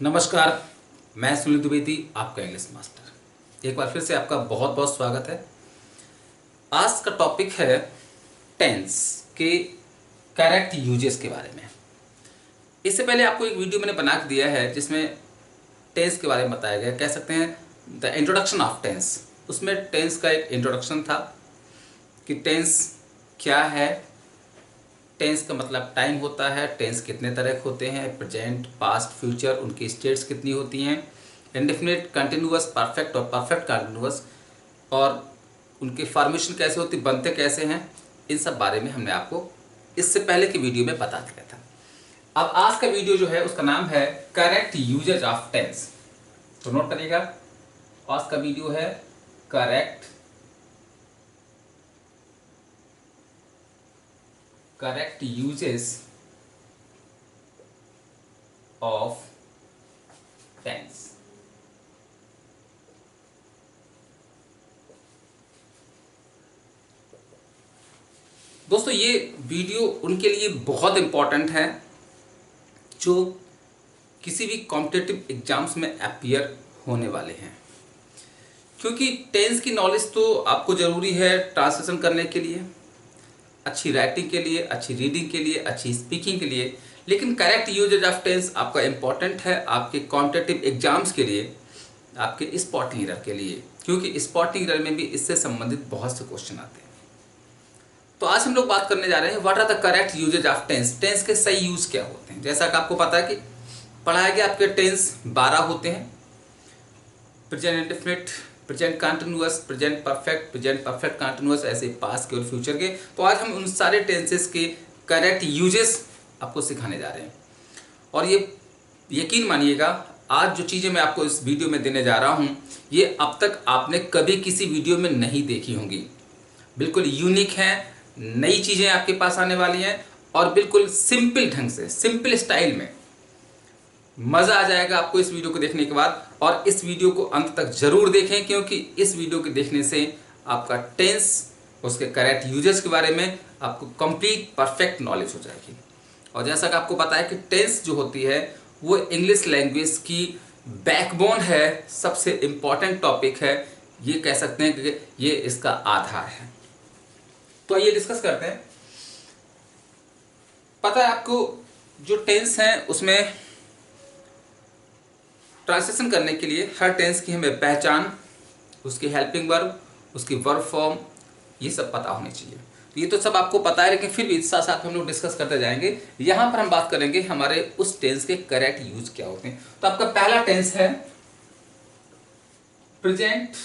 नमस्कार। मैं सुनील द्विवेदी, आपका इंग्लिश मास्टर। एक बार फिर से आपका बहुत बहुत स्वागत है। आज का टॉपिक है टेंस के करेक्ट यूजेस के बारे में। इससे पहले आपको एक वीडियो मैंने बना के दिया है जिसमें टेंस के बारे में बताया गया, कह सकते हैं द इंट्रोडक्शन ऑफ टेंस। उसमें टेंस का एक इंट्रोडक्शन था कि टेंस क्या है, टेंस का मतलब टाइम होता है, टेंस कितने तरह के होते हैं, प्रेजेंट, पास्ट, फ्यूचर, उनकी स्टेट्स कितनी होती हैं, इंडेफिनिट, कंटिन्यूअस, परफेक्ट और परफेक्ट कंटिन्यूअस, और उनके फॉर्मेशन कैसे होती, बनते कैसे हैं, इन सब बारे में हमने आपको इससे पहले की वीडियो में बता दिया था। अब आज का वीडियो जो है उसका नाम है करेक्ट यूजेज ऑफ टेंस। तो नोट करिएगा, आज का वीडियो है करेक्ट uses of tense। दोस्तों, ये वीडियो उनके लिए बहुत इंपॉर्टेंट है जो किसी भी कॉम्पिटिटिव एग्जाम्स में अपीयर होने वाले हैं, क्योंकि टेंस की नॉलेज तो आपको ज़रूरी है ट्रांसलेशन करने के लिए, अच्छी राइटिंग के लिए, अच्छी रीडिंग के लिए, अच्छी स्पीकिंग के लिए। लेकिन करेक्ट यूजेज ऑफ टेंस आपका इम्पॉर्टेंट है आपके कॉम्पिटिटिव एग्जाम्स के लिए, आपके स्पॉटिंग एरर के लिए, क्योंकि स्पॉटिंग एरर में भी इससे संबंधित बहुत से क्वेश्चन आते हैं। तो आज हम लोग बात करने जा रहे हैं what are the correct usage of tense. Tense के सही यूज क्या होते हैं। जैसा कि आपको पता है कि पढ़ाया गया, आपके टेंस 12 होते हैं। Present indefinite, present continuous, present perfect, present perfect continuous, ऐसे पास्ट के और फ्यूचर के। तो आज हम उन सारे टेंसेस के करेक्ट यूजेस आपको सिखाने जा रहे हैं। और ये यकीन मानिएगा, आज जो चीज़ें मैं आपको इस वीडियो में देने जा रहा हूँ, ये अब तक आपने कभी किसी वीडियो में नहीं देखी होंगी। बिल्कुल यूनिक हैं, नई चीज़ें आपके पास आने वाली हैं, और बिल्कुल सिंपल ढंग से, सिंपल स्टाइल में। मज़ा आ जाएगा आपको इस वीडियो को देखने के बाद। और इस वीडियो को अंत तक जरूर देखें, क्योंकि इस वीडियो के देखने से आपका टेंस, उसके करेक्ट यूजेस के बारे में आपको कंप्लीट परफेक्ट नॉलेज हो जाएगी। और जैसा कि आपको पता है कि टेंस जो होती है वो इंग्लिश लैंग्वेज की बैकबोन है, सबसे इम्पॉर्टेंट टॉपिक है, ये कह सकते हैं कि ये इसका आधार है। तो आइए डिस्कस करते हैं। पता है आपको, जो टेंस है उसमें ट्रांसलेशन करने के लिए हर टेंस की हमें पहचान, उसकी हेल्पिंग वर्ब, उसकी वर्ब फॉर्म, ये सब पता होनी चाहिए। तो ये तो सब आपको पता है, लेकिन फिर भी साथ साथ हम लोग डिस्कस करते जाएंगे। यहाँ पर हम बात करेंगे हमारे उस टेंस के करेक्ट यूज क्या होते हैं। तो आपका पहला टेंस है present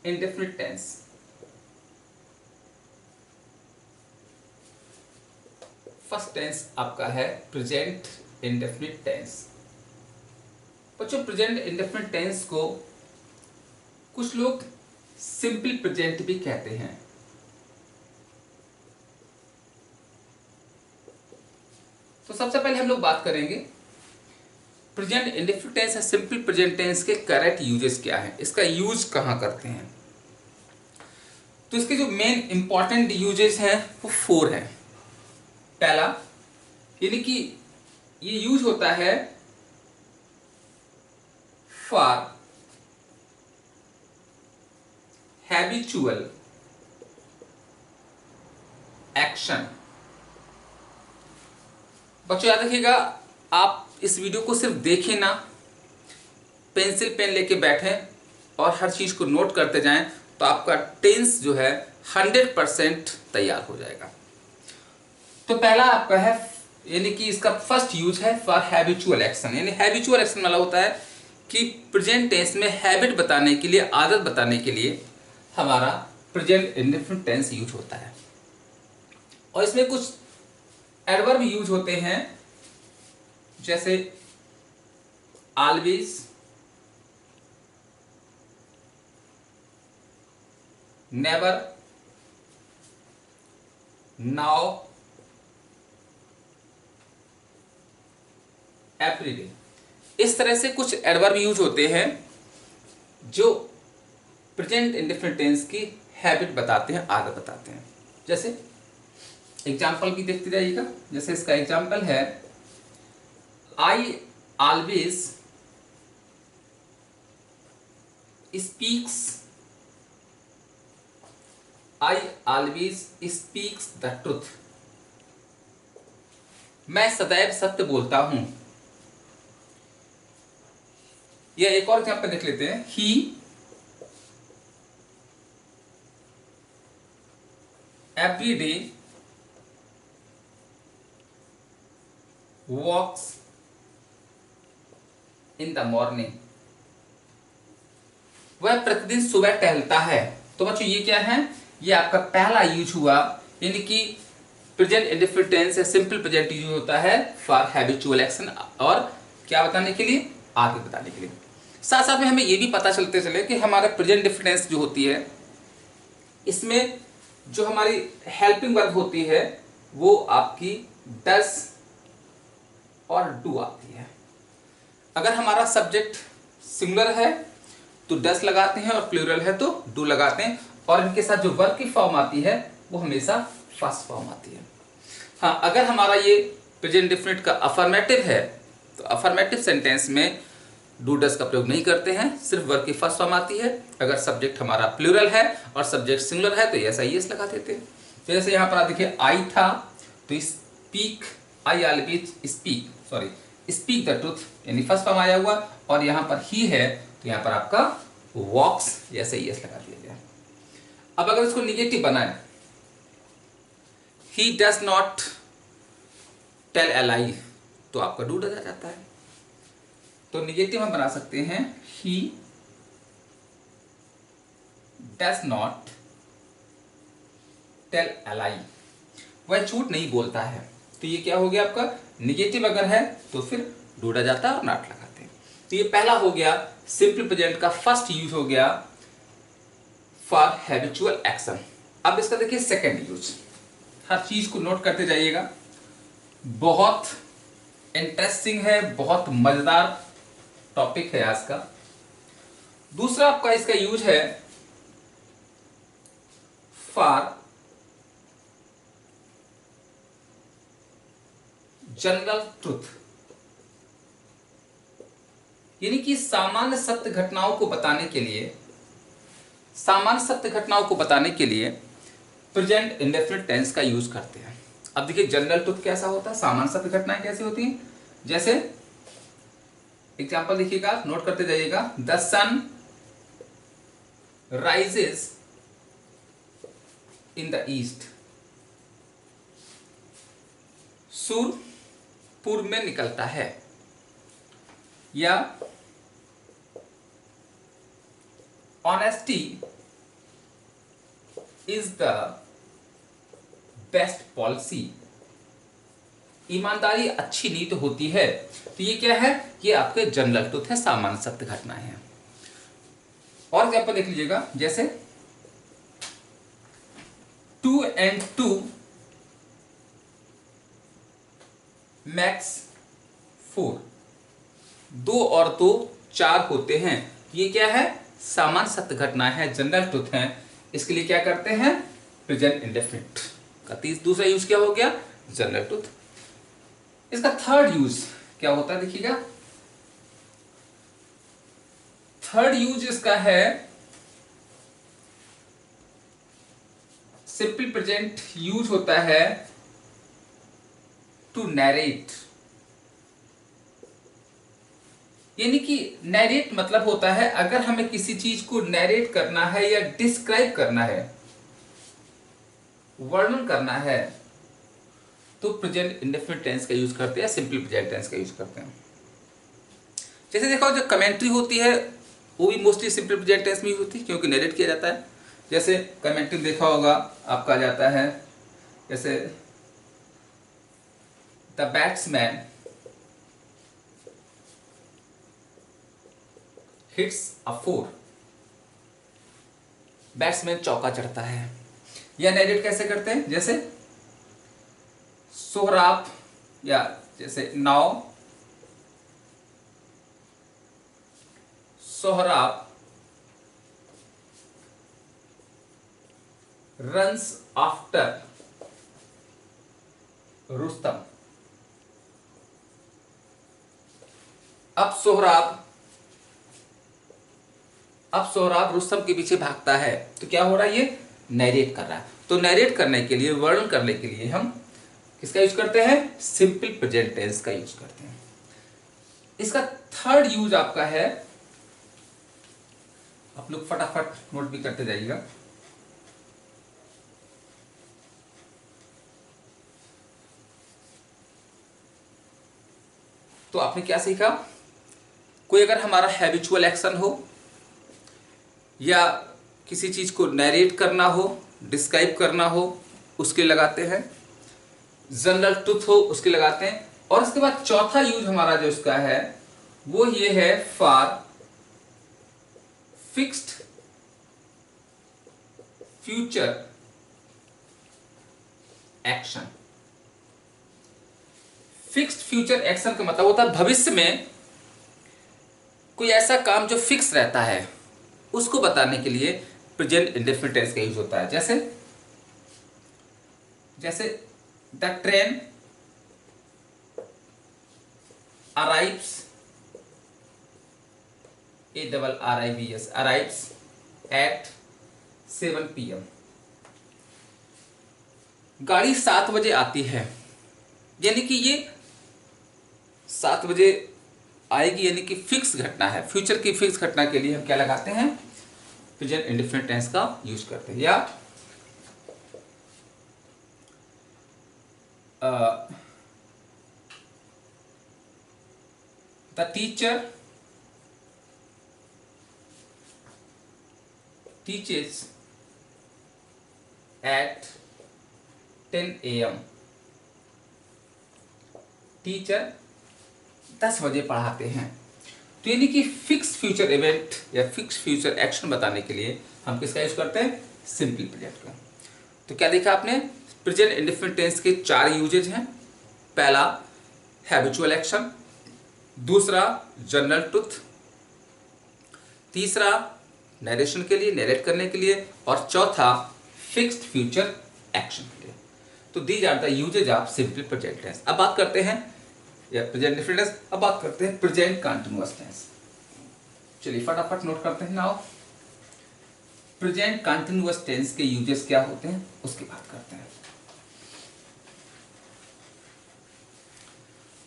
indefinite tense. First tense आपका है प्रेजेंट इंडेफिनिट टेंस। बच्चों, प्रेजेंट इंडेफिनिट टेंस को कुछ लोग सिंपल प्रेजेंट भी कहते हैं। तो सबसे पहले हम लोग बात करेंगे प्रेजेंट इंडेफिनिट टेंस या सिंपल प्रेजेंट टेंस के करेक्ट यूजेस क्या है, इसका यूज कहां करते हैं। तो इसके जो मेन इंपॉर्टेंट यूजेस हैं वो 4 हैं। पहला, यानी कि ये यूज होता है फॉर हैबिचुअल एक्शन। बच्चों याद रखिएगा, आप इस वीडियो को सिर्फ देखें ना, पेंसिल पेन लेके बैठें और हर चीज को नोट करते जाएं, तो आपका टेंस जो है 100% तैयार हो जाएगा। तो पहला आपका है, यानी कि इसका फर्स्ट यूज है फॉर हैबिचुअल एक्शन। यानी हैबिचुअल एक्शन वाला होता है कि प्रेजेंट टेंस में हैबिट बताने के लिए, आदत बताने के लिए हमारा प्रेजेंट इंडेफिनिट टेंस यूज होता है। और इसमें कुछ एडवर्ब यूज होते हैं, जैसे ऑलवेज, नेवर, नाउ, एवरीडे। इस तरह से कुछ एडवर्ब यूज होते हैं जो प्रेजेंट इंडेफिनिट टेंस की हैबिट बताते हैं, आदत बताते हैं। जैसे एग्जाम्पल भी देखते जाइएगा। जैसे इसका एग्जाम्पल है I always speaks the truth. मैं सदैव सत्य बोलता हूं। या एक और एग्जाम्पल देख लेते हैं। He every day walks in the morning. वह प्रतिदिन सुबह टहलता है। तो बच्चों ये क्या है, ये आपका पहला यूज हुआ, यानी कि प्रेजेंट इंडेफिनिट टेंस या सिंपल प्रेजेंट यूज होता है फॉर हैबिचुअल एक्शन, और क्या बताने के लिए, आगे बताने के लिए। साथ साथ में हमें ये भी पता चलते चले कि हमारा प्रेजेंट इंडेफिनिट टेंस जो होती है, इसमें जो हमारी हेल्पिंग वर्ब होती है वो आपकी डस और डू आती है। अगर हमारा सब्जेक्ट सिंगुलर है तो डस लगाते हैं और प्लूरल है तो डू लगाते हैं, और इनके साथ जो वर्ब की फॉर्म आती है वो हमेशा फर्स्ट फॉर्म आती है। हाँ, अगर हमारा ये प्रेजेंट इंडेफिनिट का अफर्मेटिव है तो अफर्मेटिव सेंटेंस में डू डस का प्रयोग नहीं करते हैं, सिर्फ वर्ब की फर्स्ट फॉर्म आती है। अगर सब्जेक्ट हमारा प्लूरल है और सब्जेक्ट सिंगुलर है तो ऐसा यस लगा देते हैं। तो जैसे यहाँ पर आप देखिए आई था तो speak, I always speak the truth, यानी फर्स्ट फॉर्म आया हुआ, और यहाँ पर ही है तो यहाँ पर आपका वॉक्स, ऐसे यस लगा दिया गया। अब अगर इसको निगेटिव बनाए, he does not tell a lie, तो आपका डू डज आ जाता है। तो निगेटिव हम बना सकते हैं he does not tell a lie, वह झूठ नहीं बोलता है। तो ये क्या हो गया आपका निगेटिव, अगर है तो फिर डू डज आता है और नॉट लगाते हैं। तो ये पहला हो गया सिंपल प्रेजेंट का फर्स्ट यूज हो गया फॉर हैबिचुअल एक्शन। अब इसका देखिए सेकंड यूज, हर चीज को नोट करते जाइएगा, बहुत इंटरेस्टिंग है, बहुत मजेदार टॉपिक है आज का। दूसरा आपका इसका यूज है फॉर जनरल ट्रुथ, यानी कि सामान्य सत्य घटनाओं को बताने के लिए, सामान्य सत्य घटनाओं को बताने के लिए प्रेजेंट इंडेफिनिट टेंस का यूज करते हैं। अब देखिए जनरल ट्रुथ कैसा होता है, सामान्य सत्य घटनाएं कैसी होती हैं, जैसे एग्जाम्पल देखिएगा, नोट करते जाइएगा। The sun rises in the east, सूर्य पूर्व में निकलता है। या honesty is the best policy, ईमानदारी अच्छी नीति होती है। तो ये क्या है, ये आपके जनरल ट्रुथ है, सामान्य सत्य घटनाएं हैं। और एग्जाम्पल देख लीजिएगा, जैसे 2 and 2 makes 4, 2 और 2 4 होते हैं। ये क्या है, सामान्य सत्य घटना है, जनरल ट्रुथ है। इसके लिए क्या करते हैं, प्रेजेंट इंडेफिनिट का दूसरा यूज क्या हो गया, जनरल ट्रुथ। इसका थर्ड यूज क्या होता है, देखिएगा थर्ड यूज इसका है सिंपल प्रेजेंट यूज होता है टू नैरेट, यानी कि नैरेट मतलब होता है अगर हमें किसी चीज को नैरेट करना है या डिस्क्राइब करना है, वर्णन करना है, तो प्रेजेंट इंडेफिनिट टेंस का यूज करते हैं, सिंपल प्रेजेंट टेंस का यूज करते हैं। जैसे देखो जो कमेंट्री होती है वो भी मोस्टली सिंपल प्रेजेंट टेंस में यूज होती है, क्योंकि नैरेट किया जाता है। जैसे कमेंट्री देखा होगा आपका जाता है, जैसे the batsman hits a 4, batsman चौका चढ़ता है। या नैरेट कैसे करते हैं, जैसे सोहराब, या जैसे now Sohrab runs after Rustam, अब सोहराब रुस्तम के पीछे भागता है, तो क्या हो रहा है, ये नैरेट कर रहा है। तो नैरेट करने के लिए, वर्णन करने के लिए हम किसका यूज करते हैं, सिंपल प्रेजेंट टेंस का यूज करते हैं। इसका थर्ड यूज आपका है, आप लोग फटाफट नोट भी करते जाइएगा। तो आपने क्या सीखा, कोई अगर हमारा हैबिचुअल एक्शन हो या किसी चीज को नैरेट करना हो, डिस्क्राइब करना हो, उसके लगाते हैं। जनरल ट्रुथ हो, उसके लगाते हैं। और उसके बाद चौथा यूज हमारा जो इसका है वो ये है for fixed future action. Fixed future action का मतलब होता है भविष्य में कोई ऐसा काम जो फिक्स रहता है, उसको बताने के लिए प्रेजेंट इंडेफिनिट टेंस का यूज होता है। जैसे the train arrives, ARRIVES, arrives eight 7 PM। गाड़ी 7 बजे आती है, यानी कि ये 7 बजे आएगी, यानी कि फिक्स घटना है। फ्यूचर की फिक्स घटना के लिए हम क्या लगाते हैं, प्रेजेंट इंडेफिनिट टेंस का यूज करते हैं। या the teacher teaches at 10 AM। Teacher 10 बजे पढ़ाते हैं। तो यानी कि फिक्स फ्यूचर इवेंट या फिक्स फ्यूचर एक्शन बताने के लिए हम किसका यूज करते हैं, सिंपल प्रेजेंट का। तो क्या देखा आपने, प्रेजेंट इंडेफिनिट टेंस के 4 यूजेज हैं। पहला हैबिचुअल एक्शन, दूसरा जनरल ट्रुथ, तीसरा नरेशन के लिए, नरेट करने के लिए, और चौथा फिक्स्ड फ्यूचर एक्शन के लिए। तो these are the usages of simple present tense. अब बात करते हैं या प्रेजेंट इंडेफिनिट टेंस, अब बात करते हैं प्रेजेंट कंटीन्यूअस टेंस। चलिए फटाफट नोट करते हैं। नाउ प्रेजेंट कंटीन्यूअस टेंस के यूजेस क्या होते हैं उसकी बात करते हैं।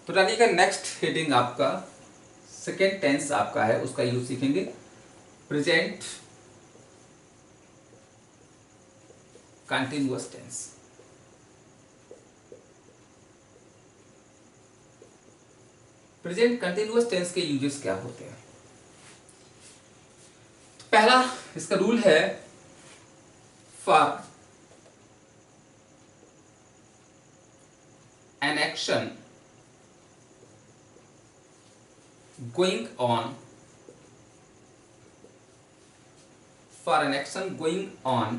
तो डालिएगा नेक्स्ट हेडिंग आपका सेकेंड टेंस आपका है, उसका यूज सीखेंगे, present continuous tense. Present continuous tense के यूजेस क्या होते हैं। तो पहला इसका रूल है, for an action going on, for an action going on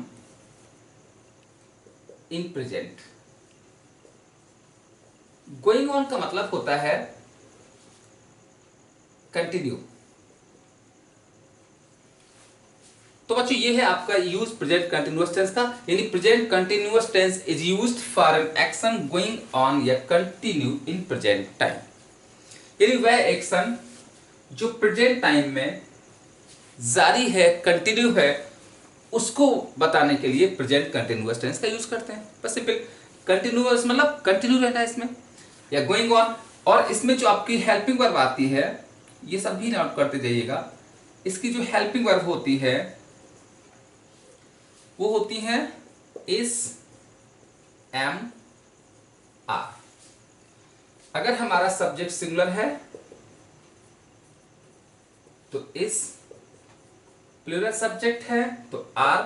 in present। going on का मतलब होता है कंटिन्यू। तो बच्चों ये है आपका यूज प्रेजेंट कंटिन्यूअस टेंस का, यानी present continuous tense is used for an action going on या कंटिन्यू इन प्रेजेंट टाइम। यानी वह एक्शन जो प्रेजेंट टाइम में जारी है, कंटिन्यू है, उसको बताने के लिए प्रेजेंट कंटिन्यूअस टेंस का यूज करते हैं। बस सिंपल, कंटिन्यूअस मतलब कंटिन्यू रहना है इसमें, या गोइंग ऑन। और इसमें जो आपकी हेल्पिंग वर्ब आती है, ये सब भी नोट करते जाइएगा। इसकी जो हेल्पिंग वर्ब होती है वो होती है इस, एम, आर। अगर हमारा सब्जेक्ट सिंगुलर है तो इस, प्लूरल सब्जेक्ट है तो आर,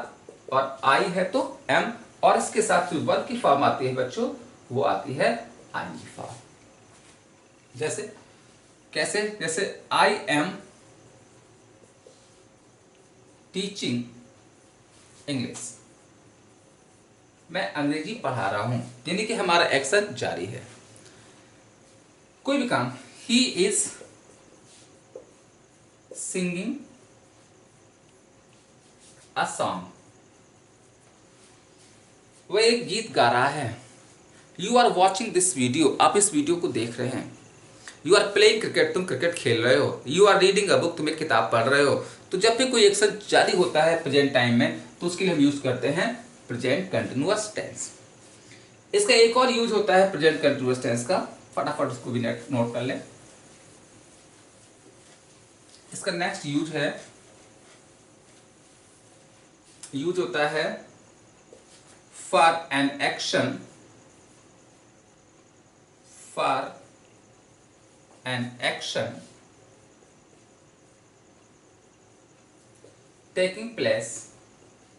और आई है तो एम, और इसके साथ जो वर्ब की फॉर्म आती है बच्चों वो आती है आईएनजी फॉर्म। जैसे कैसे, जैसे आई एम टीचिंग इंग्लिश, मैं अंग्रेजी पढ़ा रहा हूं, यानी कि हमारा एक्शन जारी है। कोई भी काम, he is singing a song, वह एक गीत गा रहा है। You are watching this video, आप इस वीडियो को देख रहे हैं। यू आर प्लेइंग क्रिकेट, तुम क्रिकेट खेल रहे हो। You are reading a book, तुम एक किताब पढ़ रहे हो। तो जब भी कोई एक्शन जारी होता है प्रेजेंट टाइम में, तो उसके लिए हम यूज करते हैं प्रेजेंट कंटिन्यूअस टेंस। इसका एक और यूज होता है प्रेजेंट कंटिन्यूअस टेंस का, फटाफट उसको भी नोट कर लें। इसका नेक्स्ट यूज होता है for an action, taking place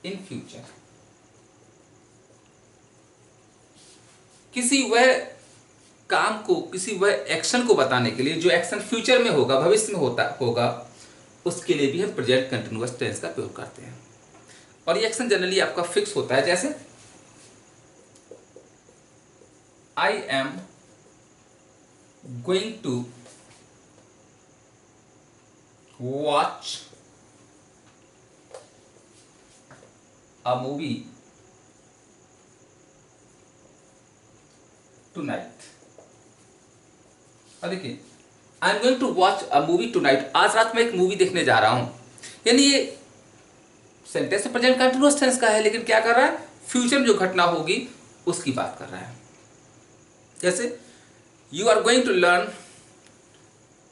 in future। किसी वह काम को, किसी वह एक्शन को बताने के लिए जो एक्शन फ्यूचर में होगा, भविष्य में होगा, उसके लिए भी हम प्रेजेंट कंटिन्यूअस टेंस का प्रयोग करते हैं। और ये एक्शन जनरली आपका फिक्स होता है, जैसे I am going to watch a movie tonight। अब देखिए, I am going to watch a movie tonight, आज रात में एक मूवी देखने जा रहा हूं। यानी ये सेंटेंस प्रेजेंट कंटिन्यूअस टेंस का है, लेकिन क्या कर रहा है, फ्यूचर में जो घटना होगी उसकी बात कर रहा है। जैसे you are going to learn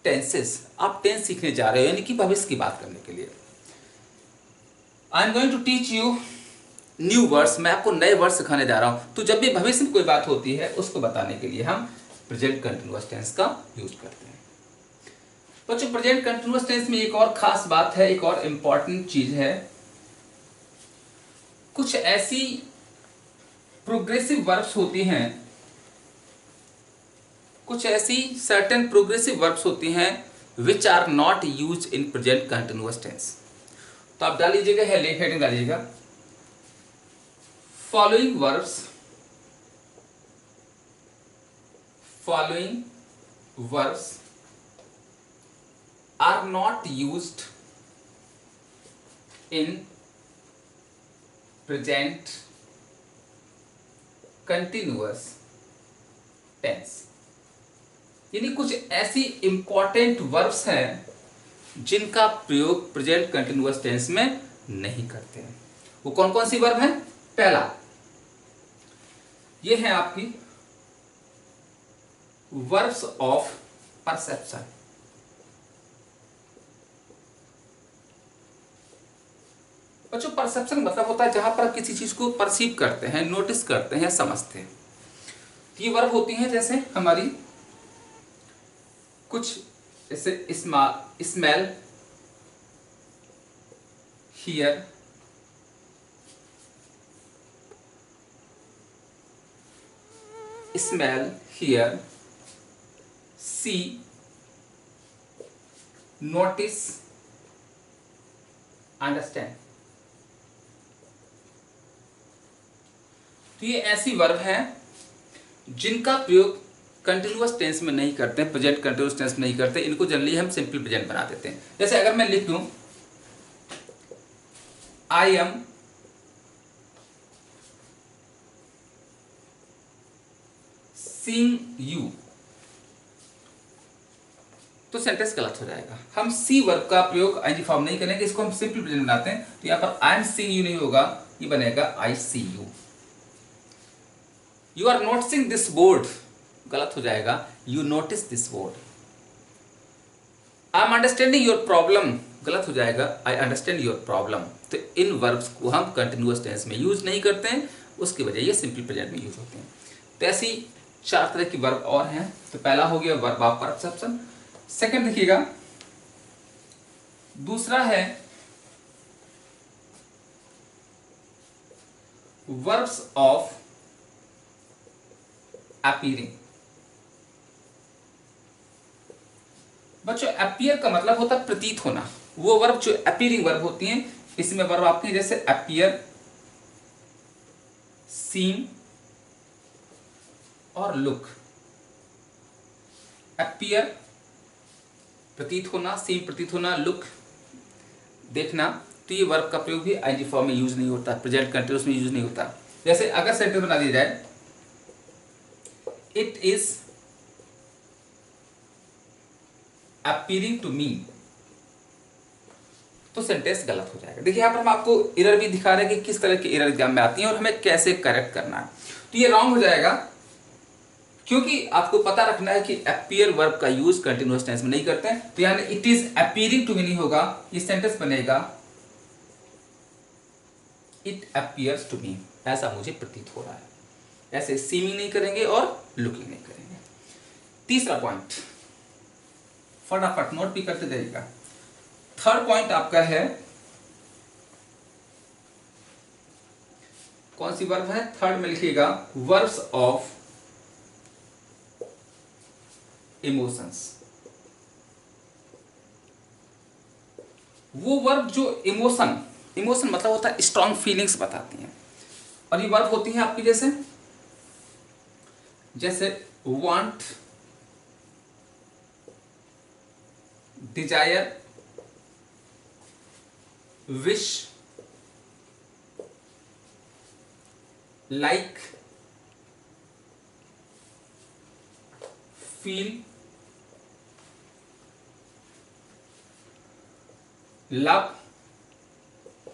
tenses, आप टेंस सीखने जा रहे हो, यानी कि भविष्य की बात करने के लिए। I am going to teach you new words, मैं आपको नए वर्ड सिखाने जा रहा हूं। तो जब भी भविष्य में कोई बात होती है उसको बताने के लिए हम प्रेजेंट कंटिन्यूअस टेंस का यूज करते हैं। बच्चों, प्रेजेंट कंटिन्यूअस टेंस में एक और खास बात है, एक और इंपॉर्टेंट चीज है। कुछ ऐसी प्रोग्रेसिव वर्ब्स होती हैं, कुछ ऐसी सर्टेन प्रोग्रेसिव वर्ब्स होती हैं which are not use in present continuous tense. तो आप डाल लीजिएगा, हेडिंग डालिएगा, following verbs are not used in present continuous tense। यानी कुछ ऐसी इंपॉर्टेंट वर्ब्स हैं जिनका प्रयोग प्रेजेंट कंटिन्यूअस टेंस में नहीं करते हैं। वो कौन कौन सी वर्ब हैं? पहला, ये है आपकी वर्ब्स ऑफ परसेप्शन। बच्चों, परसेप्शन मतलब होता है जहां पर आप किसी चीज को परसीव करते हैं, नोटिस करते हैं, समझते हैं। ये वर्ब होती हैं जैसे हमारी कुछ, जैसे smell, here, smell, hear, see, notice, understand। तो ये ऐसी वर्ब हैं जिनका प्रयोग कंटिन्यूअस टेंस में नहीं करते हैं, प्रेजेंट कंटिन्यूअस टेंस में नहीं करते, इनको जनरली हम सिंपल प्रेजेंट बना देते हैं। जैसे अगर मैं लिख दूं आई एम सीइंग यू, तो सेंटेंस गलत हो जाएगा। हम सी वर्ब का प्रयोग आईएनजी फॉर्म नहीं करेंगे, इसको हम सिंपल प्रेजेंट बनाते हैं। तो यहां पर आई एम सीइंग यू नहीं होगा, ये बनेगा I see you. You are noticing this board, गलत हो जाएगा, you notice this board. I am understanding your problem, गलत हो जाएगा, आई अंडरस्टैंड योर प्रॉब्लम। तो इन वर्ब्स को हम कंटिन्यूअस टेंस में यूज नहीं करते हैं, उसकी वजह ये सिंपल प्रेजेंट में यूज होते हैं। तो ऐसी 4 तरह की वर्ब और हैं। तो पहला हो गया वर्ब ऑफ परसेप्शन। सेकंड देखिएगा, दूसरा है वर्ब्स ऑफ अपीयरिंग। बच्चों, अपीयर का मतलब होता है प्रतीत होना। वो वर्ब जो अपीयरिंग वर्ब होती हैं, इसमें वर्ब आपकी जैसे अपीयर, सीम और लुक। अपीयर प्रतीत होना, सीम प्रतीत होना, लुक देखना। तो ये वर्ब का प्रयोग भी आईएनजी फॉर्म में यूज नहीं होता, प्रेजेंट कंटिन्यूअस में यूज नहीं होता। जैसे अगर सेंटेंस बना दिया जाए, it is appearing to me, तो सेंटेंस गलत हो जाएगा। देखिए यहाँ पर हम आपको एरर भी दिखा रहे हैं कि किस तरह की एरर एग्जाम में आती है और हमें कैसे करेक्ट करना है। तो ये रॉन्ग हो जाएगा, क्योंकि आपको पता रखना है कि अपीयर वर्ब का यूज कंटिन्यूअस टेंस में नहीं करते हैं। तो यानी it is appearing to me नहीं होगा, ये सेंटेंस बनेगा इट अपीयर्स टू मी, ऐसा मुझे प्रतीत हो रहा है। ऐसे सीमिंग नहीं करेंगे और लुकिंग नहीं करेंगे। तीसरा पॉइंट, फटाफट नोट भी करते जाइएगा। थर्ड पॉइंट आपका है, कौन सी वर्ब है? थर्ड में लिखिएगा वर्ब्स ऑफ इमोशंस। वो वर्ब जो इमोशन, इमोशन मतलब होता है स्ट्रॉन्ग फीलिंग्स बताती हैं, और ये वर्ब होती हैं आपकी जैसे want, desire, wish, like, feel, love,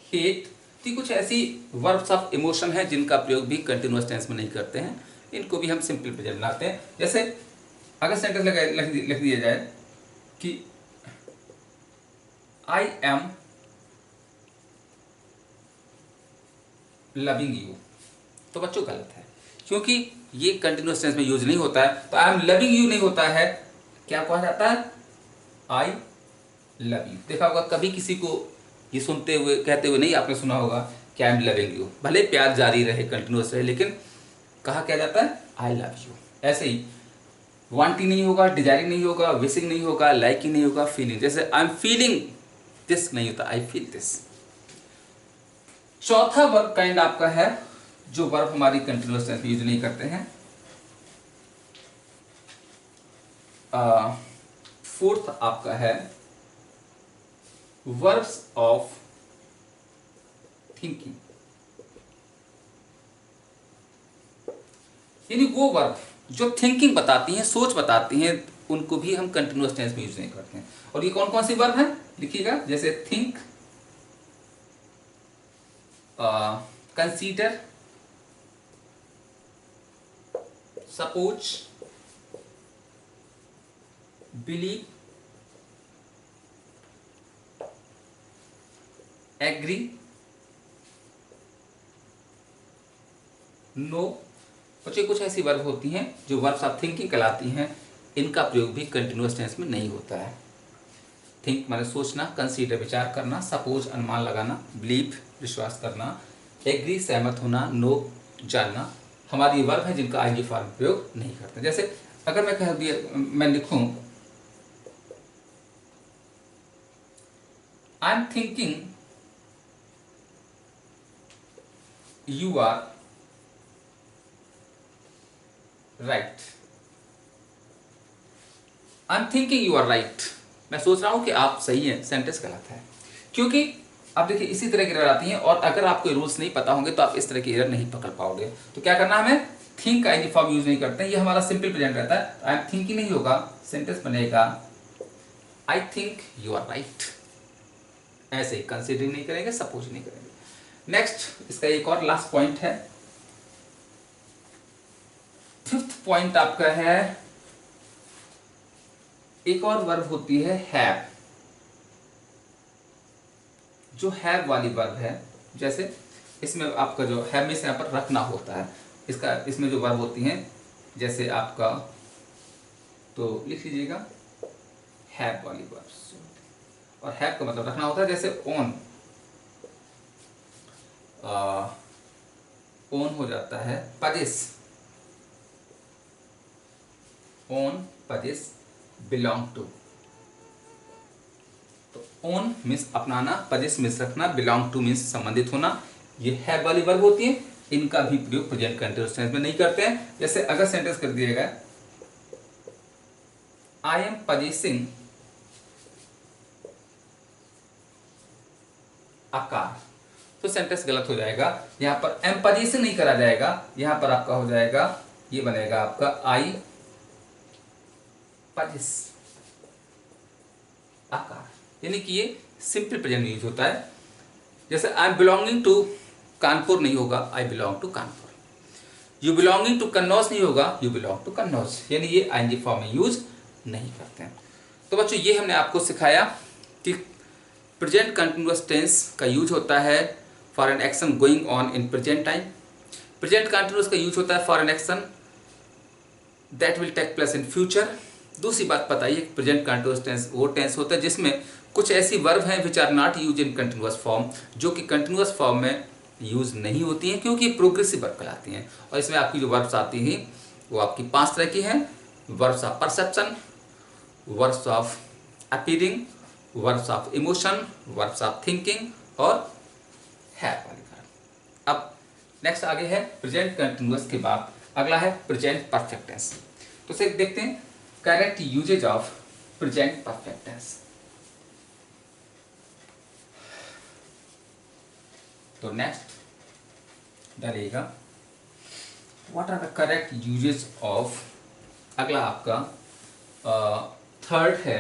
hate. तो कुछ ऐसी वर्ब्स ऑफ इमोशन है जिनका प्रयोग भी कंटिन्यूअस टेंस में नहीं करते हैं, इनको भी हम सिंपल प्रेजेंट लाते हैं। जैसे अगर सेंटेंस लिख दिया जाए कि आई एम लविंग यू, तो बच्चों गलत है, क्योंकि ये कंटिन्यूअस टेंस में यूज नहीं होता है। तो आई एम लविंग यू नहीं होता है, क्या कहा जाता है? I love you. देखा होगा कभी किसी को ये सुनते हुए कहते हुए नहीं आपने सुना होगा कि आई एम लविंग यू, भले प्यार जारी रहे, कंटिन्यूअस रहे, लेकिन कहा क्या जाता है? I love you. ऐसे ही वांटिंग नहीं होगा, डिजायरिंग नहीं होगा, विशिंग नहीं होगा, लाइकिंग नहीं होगा, फीलिंग। जैसे आई एम फीलिंग दिस नहीं होता, आई फील दिस। चौथा वर्ब काइंड आपका है जो वर्ब हमारी कंटिन्यूअस टेंस में यूज नहीं करते हैं। फोर्थ आपका है वर्ब्स ऑफ थिंकिंग, यानी वो वर्ब जो थिंकिंग बताती हैं, सोच बताती हैं, उनको भी हम कंटिन्यूअस टेंस में यूज नहीं करते हैं। और ये कौन कौन सी वर्ब है लिखिएगा, जैसे think, consider, suppose, believe, agree, know. कुछ ऐसी वर्ब होती हैं जो वर्ब्स ऑफ थिंकिंग कहलाती हैं, इनका प्रयोग भी कंटिन्यूअस टेंस में नहीं होता है। थिंक माने सोचना, कंसीडर विचार करना, सपोज अनुमान लगाना, बिलीव विश्वास करना, एग्री सहमत होना, नो जानना, हमारी वर्ब है जिनका आईएनजी फॉर्म प्रयोग नहीं करते। जैसे अगर मैं कह दिया, मैं लिखूं I am thinking you are right, I am thinking you are right, मैं सोच रहा हूं कि आप सही हैं, सेंटेंस गलत है। क्योंकि आप देखिए इसी तरह की एरर आती हैं, और अगर आपको रूल्स नहीं पता होंगे तो आप इस तरह की एरर नहीं पकड़ पाओगे। तो क्या करना हमें? थिंक का आईएनजी फॉर्म यूज नहीं करते हैं, ये हमारा सिंपल प्रेजेंट रहता है। आई एम थिंकिंग नहीं होगा, सेंटेंस बनेगा I think you are right. ऐसे ही कंसीडरिंग नहीं करेंगे, सपोज नहीं करेंगे। नेक्स्ट इसका एक और लास्ट पॉइंट है, फिफ्थ पॉइंट आपका है, एक और वर्ब होती है हैव, जो हैव वाली वर्ब है। जैसे इसमें आपका जो हैव में से यहाँ पर रखना होता है, इसका इसमें जो वर्ब होती हैं, जैसे आपका, तो लिख लीजिएगा हैव वाली वर्ब, और हैव का मतलब रखना होता है। जैसे ओन, ओन हो जाता है possess, own possess, belong to. तो ओन मीन्स अपनाना, पजेस मीन्स रखना, बिलोंग टू मीन्स संबंधित होना। ये हैव वाली वर्ब होती है, इनका भी प्रयोग प्रेजेंट कंटीन्यूअस टेंस में नहीं करते हैं। जैसे अगर सेंटेंस कर दिएगा I am possessing a car, तो सेंटेंस गलत हो जाएगा। यहां पर एम पजेसिंग नहीं करा जाएगा, यहां पर आपका हो जाएगा, ये बनेगा आपका आई पजेस। आकार, यानी कि ये सिंपल प्रेजेंट में यूज होता है। जैसे I am belonging to Kanpur नहीं होगा I belong to Kanpur. You belonging to Kannauj नहीं होगा यू बिलोंग टू कन्नौज, यानी ये आईएनजी फॉर्म में यूज नहीं करते हैं। तो बच्चों ये हमने आपको सिखाया कि प्रेजेंट कंटिन्यूअस टेंस का यूज होता है for an action going on in present time. Present continuous का यूज होता है for an action that will take place in future. दूसरी बात बताइए, प्रेजेंट कंटिन्यूअस टेंस वो टेंस होता है जिसमें कुछ ऐसी वर्ब हैं which are not use in continuous form, जो कि कंटिन्यूअस फॉर्म में यूज नहीं होती हैं क्योंकि प्रोग्रेसिव वर्ब कहलाती हैं। और इसमें आपकी जो वर्ब्स आती हैं वो आपकी 5 तरह की हैं। Verbs of perception, verbs of appearing, verbs of emotion, verbs of thinking और हैव वाली वर्ब। अब नेक्स्ट आगे है प्रेजेंट कंटिन्यूअस के बाद अगला है प्रेजेंट परफेक्ट टेंस। तो इसे देखते हैं correct usage of present perfect tense. तो नेक्स्ट डालिएगा what are the correct usage of, अगला आपका थर्ड है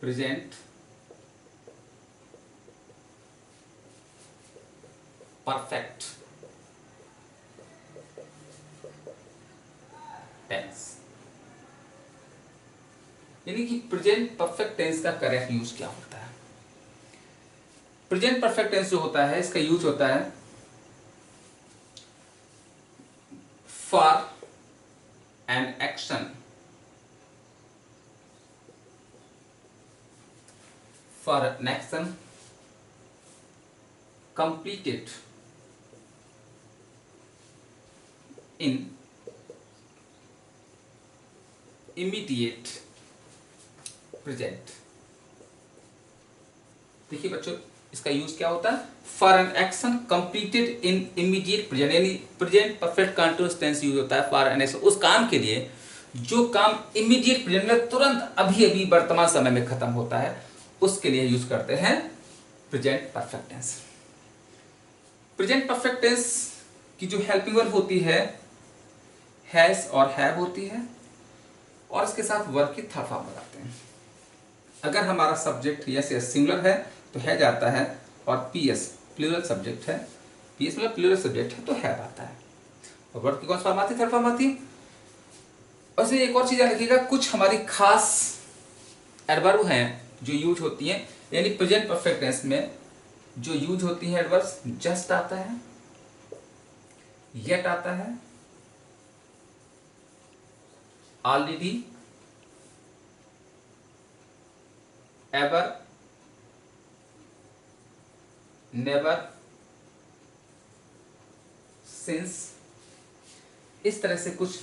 प्रेजेंट परफेक्ट टेंस, यानी कि प्रेजेंट परफेक्ट टेंस का करेक्ट यूज क्या होता है। प्रेजेंट परफेक्ट टेंस जो होता है इसका यूज होता है for an action completed in immediate present। देखिए बच्चों इसका यूज क्या होता है, for an action completed in immediate present, यानी present perfect continuous tense use होता है फॉर एन एक्शन, उस काम के लिए जो काम इमीडिएट प्रेजेंट में तुरंत अभी अभी वर्तमान समय में खत्म होता है उसके लिए यूज करते हैं present perfect tense. Present perfect tense की जो हेल्पिंग वर्ब होती है हैज और हैव होती है और इसके साथ वर्ब की थर्ड फॉर्म लगाते हैं। अगर हमारा सब्जेक्ट यस यस सिंगुलर है तो हैज आता है और पीएस प्लूरल सब्जेक्ट है, पीएस मतलब प्लूरल सब्जेक्ट है तो हैव आता है। और वर्ब की कौन सी फॉर्म आती है, थर्ड फॉर्म आती है। और इसमें एक और चीज लिखिएगा, कुछ हमारी खास एडवर्ब हैं जो यूज होती हैं, यानी प्रेजेंट परफेक्ट टेंस में जो यूज होती है एडवर्ब्स, जस्ट आता है, येट आता है, ऑलरेडी, एवर, नेवर, सिंस, इस तरह से कुछ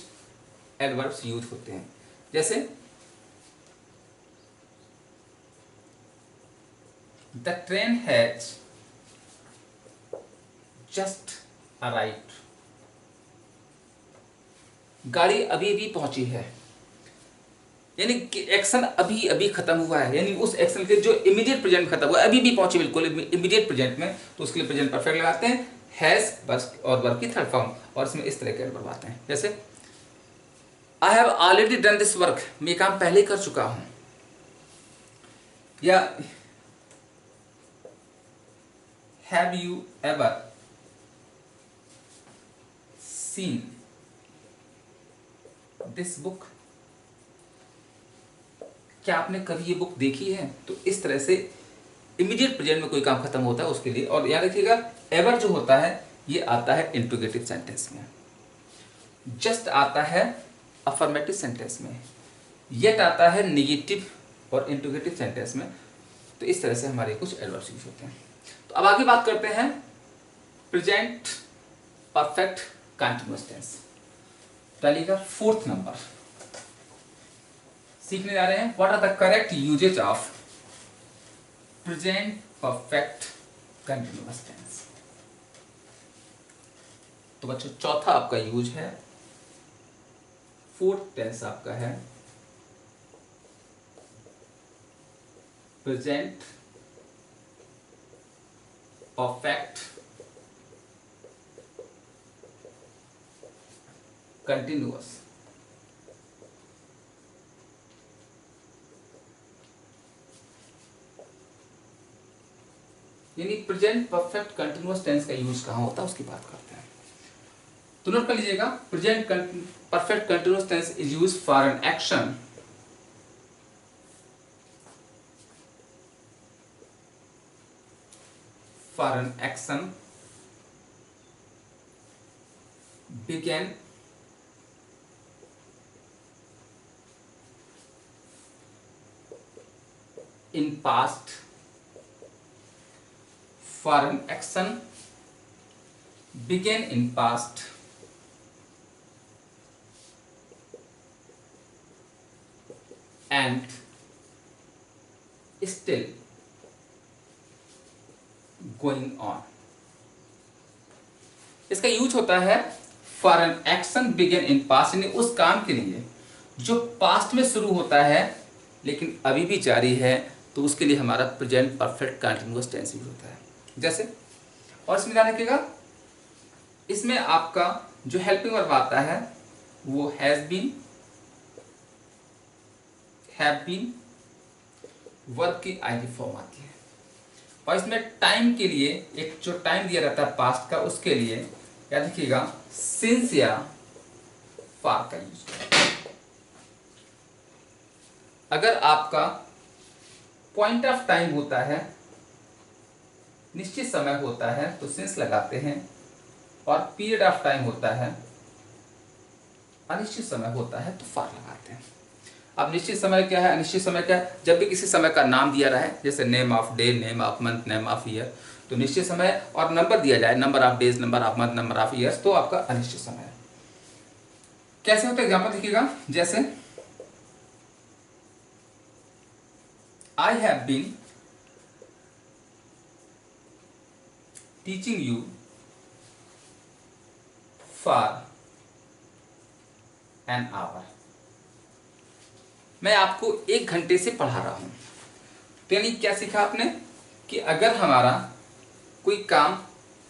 एडवर्ब्स यूज होते हैं। जैसे the train has just arrived, गाड़ी अभी अभी पहुंची है, यानी कि एक्शन अभी अभी खत्म हुआ है, यानी उस एक्शन के जो इमीडिएट प्रेजेंट में खत्म हुआ है, अभी भी पहुंची बिल्कुल इमीडिएट प्रेजेंट में, तो उसके लिए प्रेजेंट परफेक्ट लगाते हैं हैज बस और वर्ब की थर्ड फॉर्म। और इसमें इस तरह के एडवर्ब आते हैं जैसे I have already done this work, मैं काम पहले ही कर चुका हूं, या have you ever seen this book, क्या आपने कभी ये बुक देखी है। तो इस तरह से इमीडिएट प्रेजेंट में कोई काम खत्म होता है उसके लिए। और याद रखिएगा एवर जो होता है ये आता है इंट्रोगेटिव सेंटेंस में, जस्ट आता है अफर्मेटिव सेंटेंस में, येट आता है नेगेटिव और इंट्रोगेटिव सेंटेंस में। तो इस तरह से हमारे कुछ एडवर्ब्स यूज होते हैं। तो अब आगे बात करते हैं प्रेजेंट परफेक्ट कंटीन्यूअस टेंस। डालिएगा 4th नंबर, सीखने जा रहे हैं what are the correct usage of present perfect continuous tense. तो बच्चों चौथा आपका यूज है, 4th टेंस आपका है प्रेजेंट परफेक्ट कंटिन्यूअस। यानी प्रेजेंट परफेक्ट कंटिन्यूअस टेंस का यूज कहाँ होता है उसकी बात करते हैं। तो नोट कर लीजिएगा, present perfect continuous tense is used for an action began in past, for an action began in past and still going on। इसका यूज होता है for an action began in past, यानी उस काम के लिए जो पास्ट में शुरू होता है लेकिन अभी भी जारी है, तो उसके लिए हमारा present perfect continuous tense use होता है। जैसे, और इसमें ध्यान रखिएगा, इसमें आपका जो हेल्पिंग वर्ब आता है वो has been, have been, verb की आईडी फॉर्म आती है। और इसमें टाइम के लिए एक जो टाइम दिया रहता है पास्ट का, उसके लिए याद रखिएगा सिंस या फॉर का यूज करें। अगर आपका पॉइंट ऑफ टाइम होता है, निश्चित समय होता है, तो सिंस लगाते हैं, और पीरियड ऑफ टाइम होता है, अनिश्चित समय होता है, तो फॉर लगाते हैं। अब निश्चित समय क्या है, अनिश्चित समय क्या है? जब भी किसी समय का नाम दिया रहा है, जैसे name of day, name of month, name of year, तो निश्चित समय, और नंबर दिया जाए, number of days, number of month, number of years, तो आपका अनिश्चित समय है। कैसे होता है एग्जाम्पल देखिएगा, जैसे I have been teaching you for an hour, मैं आपको 1 घंटे से पढ़ा रहा हूं। तो यानी क्या सीखा आपने कि अगर हमारा कोई काम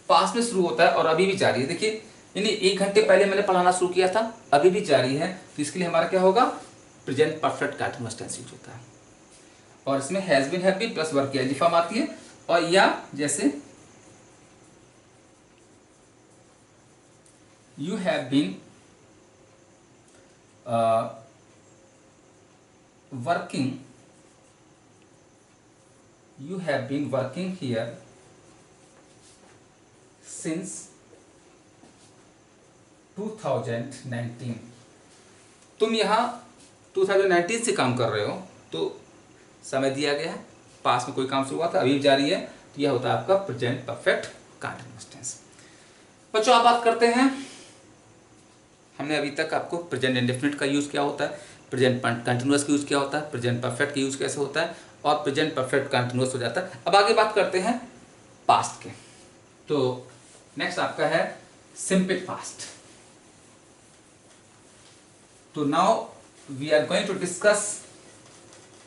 पास में शुरू होता है और अभी भी जारी है, देखिए यानी 1 घंटे पहले मैंने पढ़ाना शुरू किया था, अभी भी जारी है, तो इसके लिए हमारा क्या होगा, present perfect continuous tense use होता है। और इसमें has been, have been plus verb की आईडी फॉर्म आती है। और या जैसे you have been working, you have been working here since 2019, तुम यहाँ 2019 से काम कर रहे हो, तो समय दिया गया है, पास में कोई काम शुरू हुआ था, अभी जारी है, तो यह होता है आपका प्रेजेंट परफेक्ट कंटीन्यूअस टेंस। बच्चों आप बात करते हैं, हमने अभी तक आपको प्रेजेंट इंडेफिनिट का यूज क्या होता है, प्रेजेंट कंटीन्यूअस का यूज क्या होता है, प्रेजेंट परफेक्ट का यूज कैसे होता है, और प्रेजेंट परफेक्ट कंटीन्यूअस हो जाता है। अब आगे बात करते हैं पास्ट के। तो नेक्स्ट आपका है सिंपल पास्ट। तो now we are going to discuss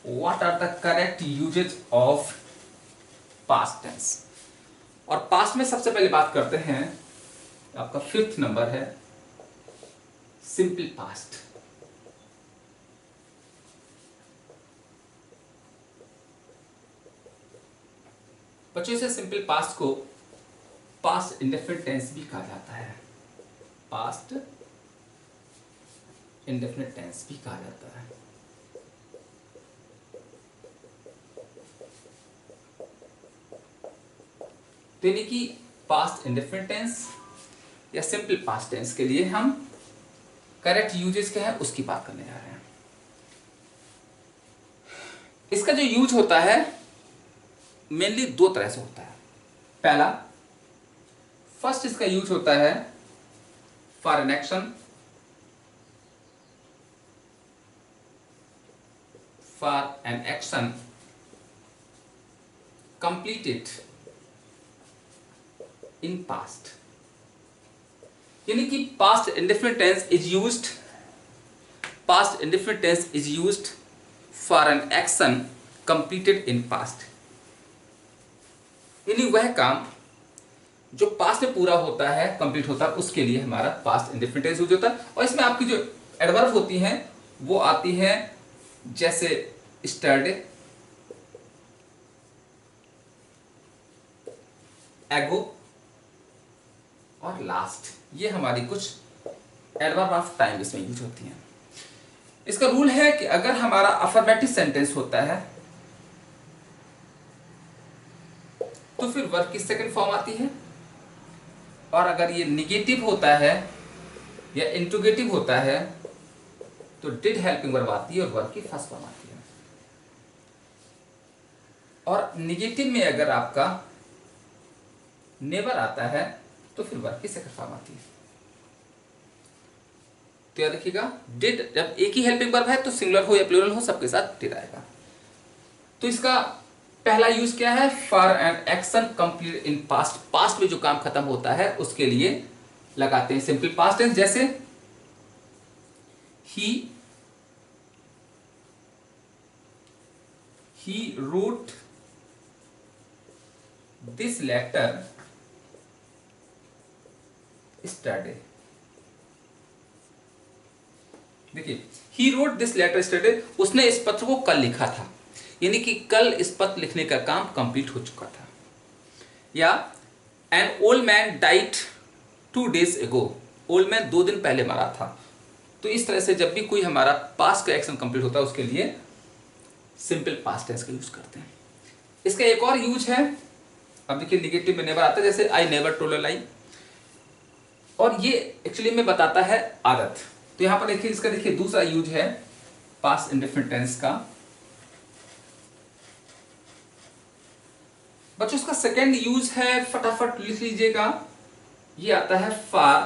what are the correct usage of past tense. और पास्ट में सबसे पहले बात करते हैं, आपका 5th नंबर है सिंपल पास्ट। बच्चों इसे सिंपल पास्ट को पास्ट इंडेफिनिट टेंस भी कहा जाता है, पास्ट इंडेफिनिट टेंस भी कहा जाता है। तो यानी कि पास्ट इंडेफिनिट टेंस या सिंपल पास्ट टेंस के लिए हम करेक्ट यूजेस क्या है उसकी बात करने जा रहे हैं। इसका जो यूज होता है मेनली 2 तरह से होता है। पहला, फर्स्ट इसका यूज होता है for an action, for an action completed in past, यानी कि past indefinite tense is used, past indefinite tense is used for an action completed in past, यानी वह काम जो पास्ट में पूरा होता है, कंप्लीट होता है, उसके लिए हमारा पास्ट इंडेफिनिट टेंस यूज होता है। और इसमें आपकी जो एडवर्ब होती हैं वो आती हैं, जैसे स्टडी, एगो और लास्ट, ये हमारी कुछ एडवर्ब ऑफ टाइम इसमें यूज होती हैं। इसका रूल है कि अगर हमारा अफर्मेटिव सेंटेंस होता है तो फिर वर्ब की सेकंड फॉर्म आती है, और अगर ये निगेटिव होता है या इंट्रोगेटिव होता है तो डिड हेल्पिंग वर्ब आती है और वर्ब की फर्स्ट फॉर्म आती है। और निगेटिव में अगर आपका नेवर आता है तो फिर वर्ब की सेकंड फॉर्म आती है। तो याद रखिएगा, डिड जब एक ही हेल्पिंग वर्ब है तो सिंगुलर हो या प्लूरल हो सबके साथ डिड आएगा। तो इसका पहला यूज क्या है, for an action complete in past, past में जो काम खत्म होता है उसके लिए लगाते हैं सिंपल पास्ट टेंस, जैसे he wrote this letter yesterday। देखिए, he wrote this letter yesterday, उसने इस पत्र को कल लिखा था, यानी कि कल इस पत्र लिखने का काम कंप्लीट हो चुका था। या an old man died 2 days ago, old man 2 दिन पहले मरा था। तो इस तरह से जब भी कोई हमारा पास्ट का एक्शन कंप्लीट होता है उसके लिए सिंपल पास्ट टेंस का यूज करते हैं। इसका एक और यूज है, अब देखिए निगेटिव में नेवर आता है, जैसे आई नेवर टोल्ड अ लाई, और ये एक्चुअली में बताता है आदत। तो यहां पर देखिए, इसका देखिए दूसरा यूज है पास्ट इंडेफिनिट टेंस का। बच्चों इसका सेकेंड यूज है, फटाफट लिख लीजिएगा, ये आता है फॉर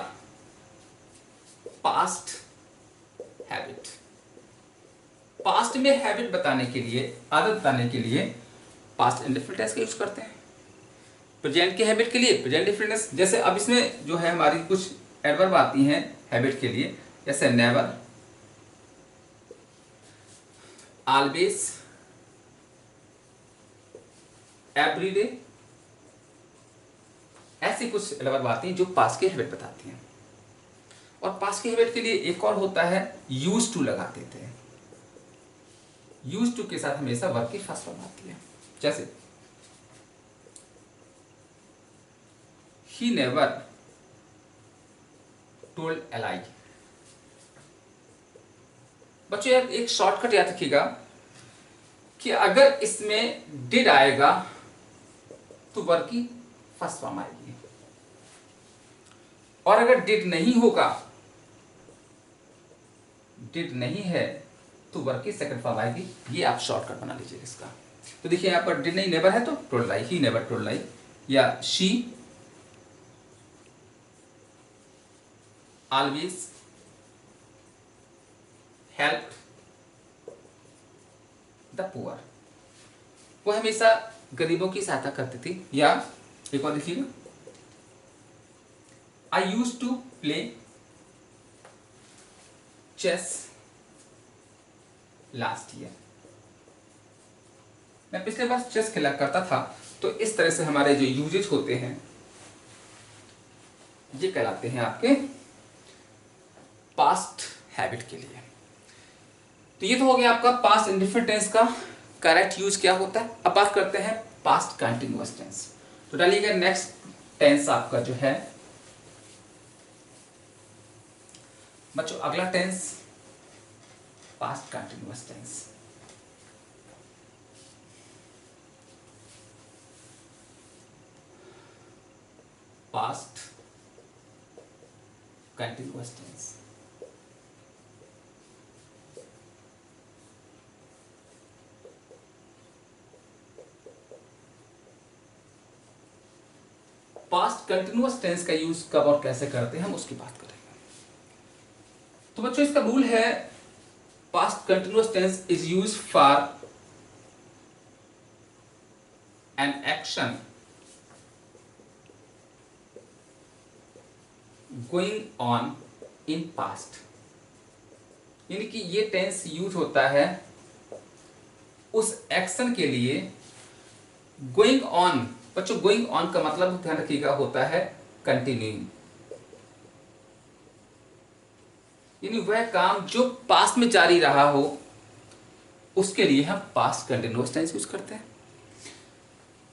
पास्ट हैबिट। पास्ट में हैबिट बताने के लिए, आदत बताने के लिए पास्ट इंडेफिनिट टेंस का यूज करते हैं। प्रेजेंट के हैबिट के लिए प्रेजेंट इंडेफिनिट टेंस, जैसे अब इसमें जो है हमारी कुछ एडवर्ब आती हैं हैबिट के लिए, जैसे नेवर, ऑलवेज, एवरीडे, ऐसी कुछ एडवर्ब आती हैं जो पास्ट की हैबिट बताती हैं। और पास्ट की हैबिट के लिए एक और होता है यूज टू लगा देते हैं। यूज टू के साथ हमेशा वर्ब की फर्स्ट फॉर्म आती है, जैसे ही नेवर टोल्ड अ लाई। बच्चों यार एक शॉर्टकट याद रखिएगा कि अगर इसमें डिड आएगा तो वर्ब की फर्स्ट फॉर्म आएगी, और अगर डिड नहीं होगा, डिड नहीं है तो वर्ब की सेकंड फॉर्म आएगी। ये आप शॉर्टकट बना लीजिए इसका। तो देखिए यहां पर डिड नहीं नेवर है तो told lie, he never told lie, या she always helped the poor, वो हमेशा गरीबों की सहायता करती थी। या एक और देखिएगा, I used to play chess last year, मैं पिछले बार चेस खेला करता था। तो इस तरह से हमारे जो यूजेज होते हैं ये कहलाते हैं आपके पास्ट हैबिट के लिए। तो ये तो हो गया आपका पास्ट इंडेफिनिट टेंस का करेक्ट यूज क्या होता है। अब बात करते हैं पास्ट कंटिन्यूअस टेंस। तो डालिएगा नेक्स्ट टेंस आपका जो है बच्चों, अगला tense past continuous tense. Past continuous tense. Past continuous tense का यूज कब और कैसे करते हैं हम उसकी बात करेंगे। तो बच्चों इसका रूल है, past continuous tense is used for an action going on in past, यानी कि ये टेंस यूज होता है उस एक्शन के लिए गोइंग ऑन। बच्चों गोइंग ऑन का मतलब ध्यान रखिएगा होता है कंटिन्यूइंग, यानी वह काम जो पास्ट में जारी रहा हो उसके लिए हम पास्ट कंटिन्यूअस टेंस यूज करते हैं।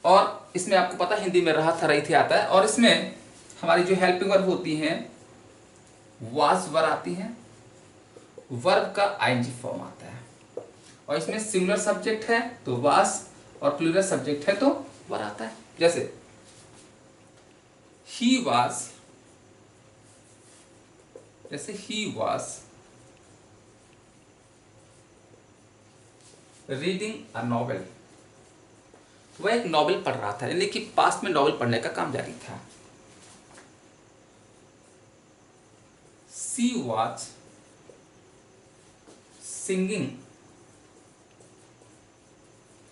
और इसमें आपको पता हिंदी में रहा था रही थी आता है, और इसमें हमारी जो हेल्पिंग वर्ब होती हैं वाज वर आती हैं, वर्ब का आईएनजी फॉर्म आता है, और इसमें सिंगुलर सब्जेक्ट है तो वाज और प्लूरल सब्जेक्ट है तो वर आता है। जैसे ही वाज, जैसे he was reading a novel, वह एक नॉवेल पढ़ रहा था, यानी कि पास्ट में नॉवेल पढ़ने का काम जारी था। She was singing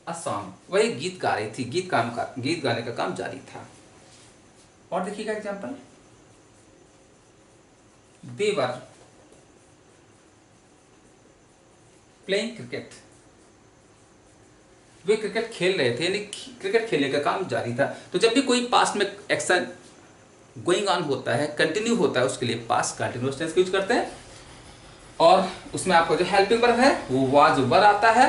a song, वह एक गीत गा रही थी, गीत गाने का काम जारी था। और देखिएगा example, they were playing cricket, way cricket खेल रहे थे, यानी क्रिकेट खेलने का काम जारी था। तो जब भी कोई पास्ट में एक्शन गोइंग ऑन होता है, कंटिन्यू होता है, उसके लिए पास्ट कंटिन्यूअस टेंस यूज करते हैं। और उसमें आपको जो हेल्पिंग वर्ब है वो वाज वर आता है,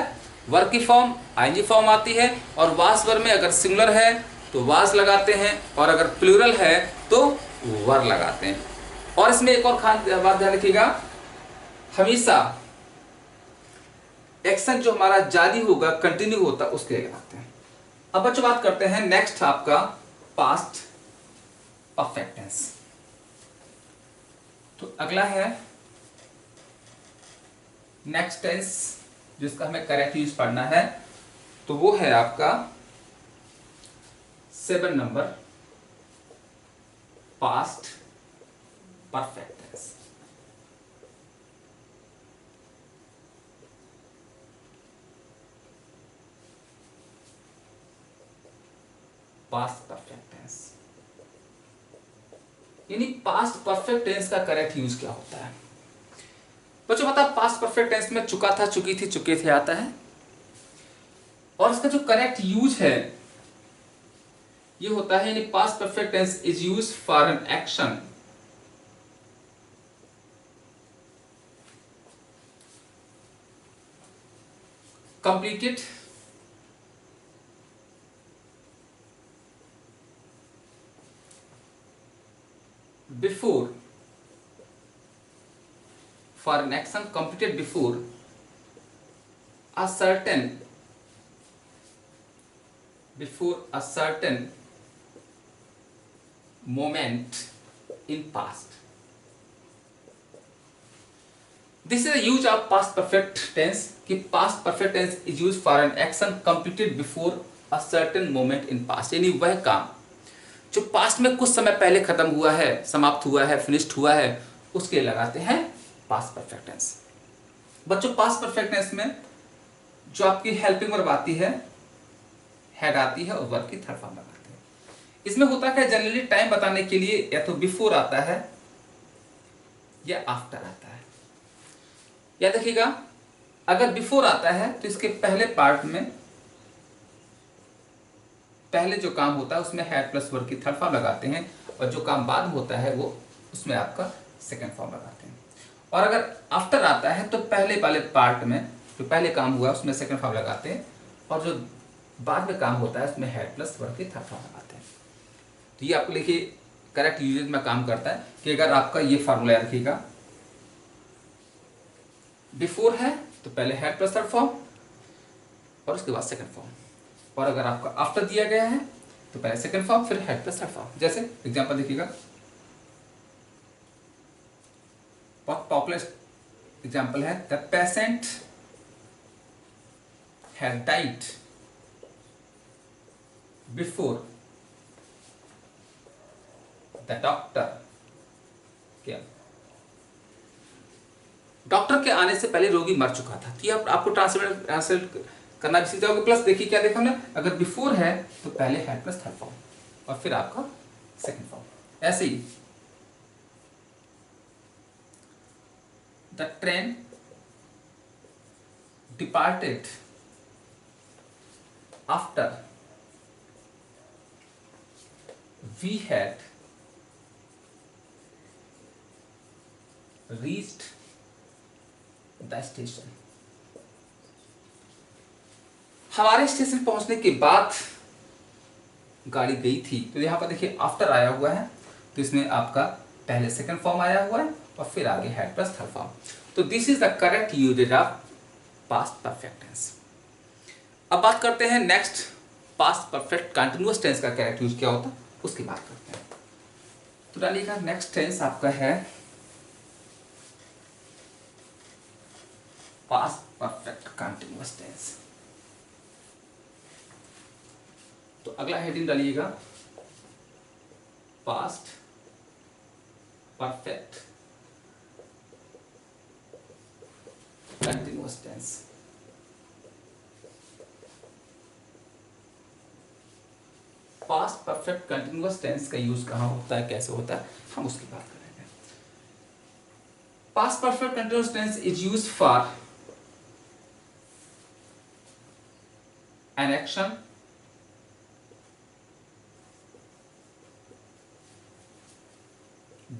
वर्ब की फॉर्म आईएनजी फॉर्म आती है, और वाज वर्ब में अगर सिंगुलर है तो वाज लगाते हैं, और अगर प्लूरल है तो वर लगाते हैं। और इसमें एक और बात ध्यान रखिएगा, हमेशा एक्शन जो हमारा जारी होगा, कंटिन्यू होता, उसके लिए लगाते हैं। अब बच्चों बात करते हैं नेक्स्ट आपका पास्ट परफेक्ट टेंस। तो अगला है नेक्स्ट टेंस, जिसका हमें करेक्ट यूज पढ़ना है, तो वो है आपका 7 number past perfect tense. Past perfect tense, यानी पास्ट परफेक्ट टेंस का करेक्ट यूज क्या होता है बच्चों? पता, पास्ट परफेक्ट टेंस में चुका था, चुकी थी, चुके थे आता है, और इसका जो करेक्ट यूज है ये होता है, यानी past perfect tense is used for an action completed before, for an action completed before a certain moment in past. This is a use of past perfect tense कि past perfect tense is used for an action completed before a certain moment in past, यानी वह काम जो past में कुछ समय पहले खत्म हुआ है, समाप्त हुआ है, फिनिश्ड हुआ है, उसके लिए लगाते हैं पास्ट परफेक्ट टेंस। बच्चों पास्ट परफेक्ट टेंस में जो आपकी हेल्पिंग वर्ब आती है, हेड आती है, और वर्ब की थर्ड फॉर्म लगाते हैं। इसमें होता है जनरली टाइम बताने के लिए या तो बिफोर आता है या आफ्टर आता है। या देखिएगा, अगर बिफोर आता है तो इसके पहले पार्ट में पहले जो काम होता है उसमें हैड प्लस वर्ब की थर्ड फॉर्म लगाते हैं, और जो काम बाद में होता है वो उसमें आपका सेकंड फॉर्म लगाते हैं। और अगर आफ्टर आता है तो पहले वाले पार्ट में जो पहले काम हुआ उसमें सेकंड फॉर्म लगाते हैं, और जो बाद में काम होता है उसमें हैड प्लस वर्ब की थर्ड फॉर्म लगाते हैं। तो ये आपको लिखिए करेक्ट यूजेज में काम करता है कि अगर आपका ये फार्मूला रखिएगा, बिफोर है तो पहले हैड प्लस थर्ड फॉर्म और उसके बाद सेकंड फॉर्म, और अगर आपका आफ्टर दिया गया है तो पहले सेकंड फॉर्म फिर हैड प्लस थर्ड फॉर्म। जैसे एग्जांपल देखिएगा, बहुत पॉपुलर एग्जांपल है, the patient had died before the doctor. क्या डॉक्टर के आने से पहले रोगी मर चुका था। तो ये आपको ट्रांसलेट करना भी सीख जाओगे। प्लस देखिए क्या देखा हमने, अगर बिफोर है तो पहले हैड प्लस थर्ड फॉर्म और फिर आपका सेकंड फॉर्म। ऐसे ही the train departed after we had reached the station. हमारे स्टेशन पहुंचने के बाद गाड़ी गई थी, तो यहाँ पर देखिए आफ्टर आया हुआ है, तो इसमें आपका पहले सेकंड फॉर्म आया हुआ है और फिर आगे हैड प्लस थर्ड फॉर्म। तो this is the correct usage of past perfect tense. अब बात करते हैं next, past perfect continuous tense का करेक्ट यूज क्या होता है उसकी बात करते हैं। तो डालिएगा नेक्स्ट टेंस आपका है पास्ट परफेक्ट कंटिन्यूअस टेंस। तो अगला हेडिंग डालिएगा past perfect continuous tense. Past perfect continuous tense का यूज कहाँ होता है, कैसे होता है, हम उसकी बात करेंगे। Past perfect continuous tense is used for an action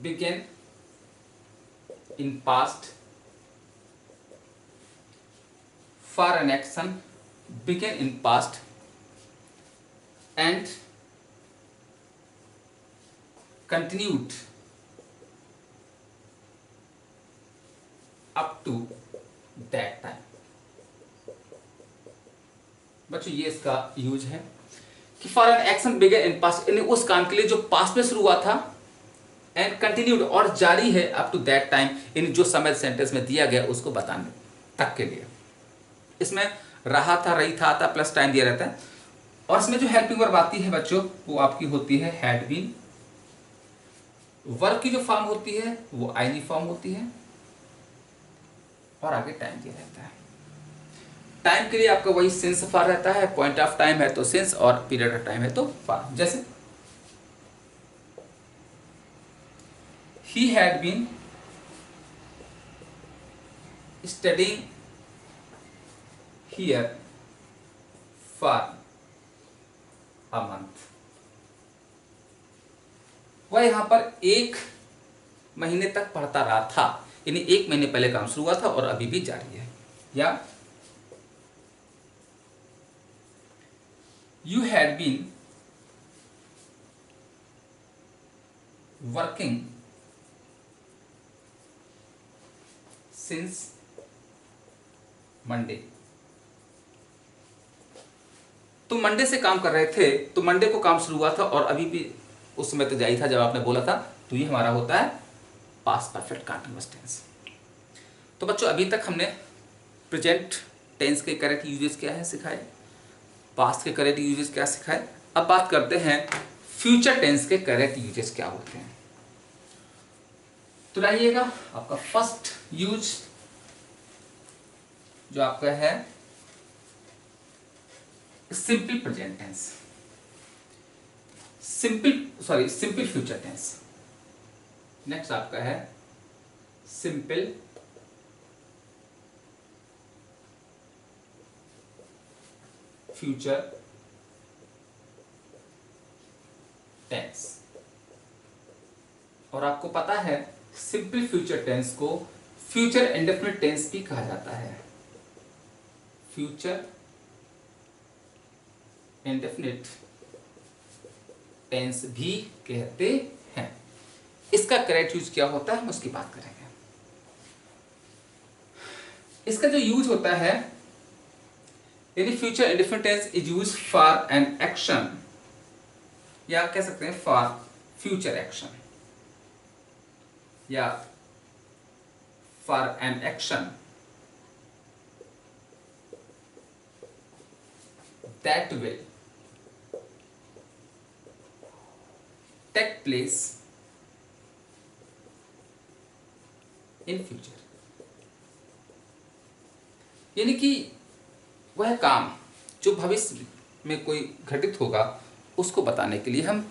began in past, for an action began in past and continued up to that time। बच्चों ये इसका यूज है कि for an action began in past, यानी उस काम के लिए जो पास्ट में शुरू हुआ था, एंड कंटिन्यूड और जारी है अप टू दैट टाइम, इन जो समय सेंटेंस में दिया गया उसको बताने तक के लिए। इसमें रहा था, रही था प्लस टाइम दिया रहता है। और इसमें जो हेल्पिंग वर्ब आती है बच्चों वो आपकी होती है हैड बीन। वर्ब की जो फॉर्म होती है वो आईनी फॉर्म होती है और आगे टाइम दिया रहता है। टाइम के लिए आपका वही सिंस फॉर रहता है, पॉइंट ऑफ टाइम है तो सिंस और पीरियड ऑफ टाइम है तो फॉर। जैसे he had been studying here for a month। वह यहां पर एक महीने तक पढ़ता रहा था, यानी एक महीने पहले काम शुरू हुआ था और अभी भी जारी है। या you had been working since Monday. तो मंडे से काम कर रहे थे, तो मंडे को काम शुरू हुआ था और अभी भी उस समय तो जारी था जब आपने बोला था, तो ये हमारा होता है पास्ट परफेक्ट कंटीन्यूअस टेंस। तो बच्चों अभी तक हमने प्रेजेंट टेंस के करेक्ट यूजेस क्या है सिखाए, पास्ट के करेक्ट यूजेस क्या सिखाए। अब बात करते हैं फ्यूचर टेंस के करेक्ट यूजेस क्या होते हैं। तो लाइएगा आपका फर्स्ट यूज जो आपका है simple present tense, simple future tense. Next आपका है सिंपल फ्यूचर टेंस। और आपको पता है सिंपल फ्यूचर टेंस को फ्यूचर इंडेफिनिट टेंस भी कहा जाता है। फ्यूचर इंडेफिनिट टेंस भी कहते हैं। इसका करेक्ट यूज क्या होता है हम उसकी बात करेंगे। इसका जो यूज होता है, यदि future indefinite tense is use for an action, या कह सकते हैं फॉर फ्यूचर एक्शन, या for an action that will take place in future। यानी कि वह काम जो भविष्य में कोई घटित होगा उसको बताने के लिए हम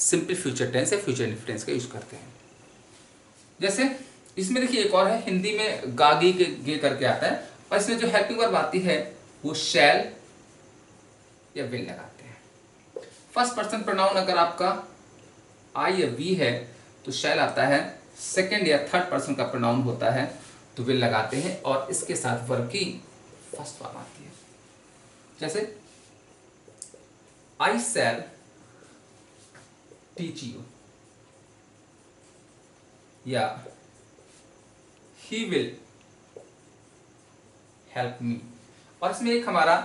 सिंपल फ्यूचर टेंस या फ्यूचर इंडेफिनिट टेंस का यूज करते हैं। जैसे इसमें देखिए एक और है, हिंदी में गागी के गे करके आता है, और इसमें जो हेल्पिंग वर्ब आती है वो शैल या विल लगाते हैं। फर्स्ट पर्सन प्रोनाउन अगर आपका आई या वी है तो शैल आता है, सेकंड या थर्ड पर्सन का प्रोनाउन होता है तो विल लगाते हैं, और इसके साथ वर्ब की फर्स्ट फॉर्म आती है। जैसे आई शैल टीच यू या ही विल हेल्प मी। और इसमें एक हमारा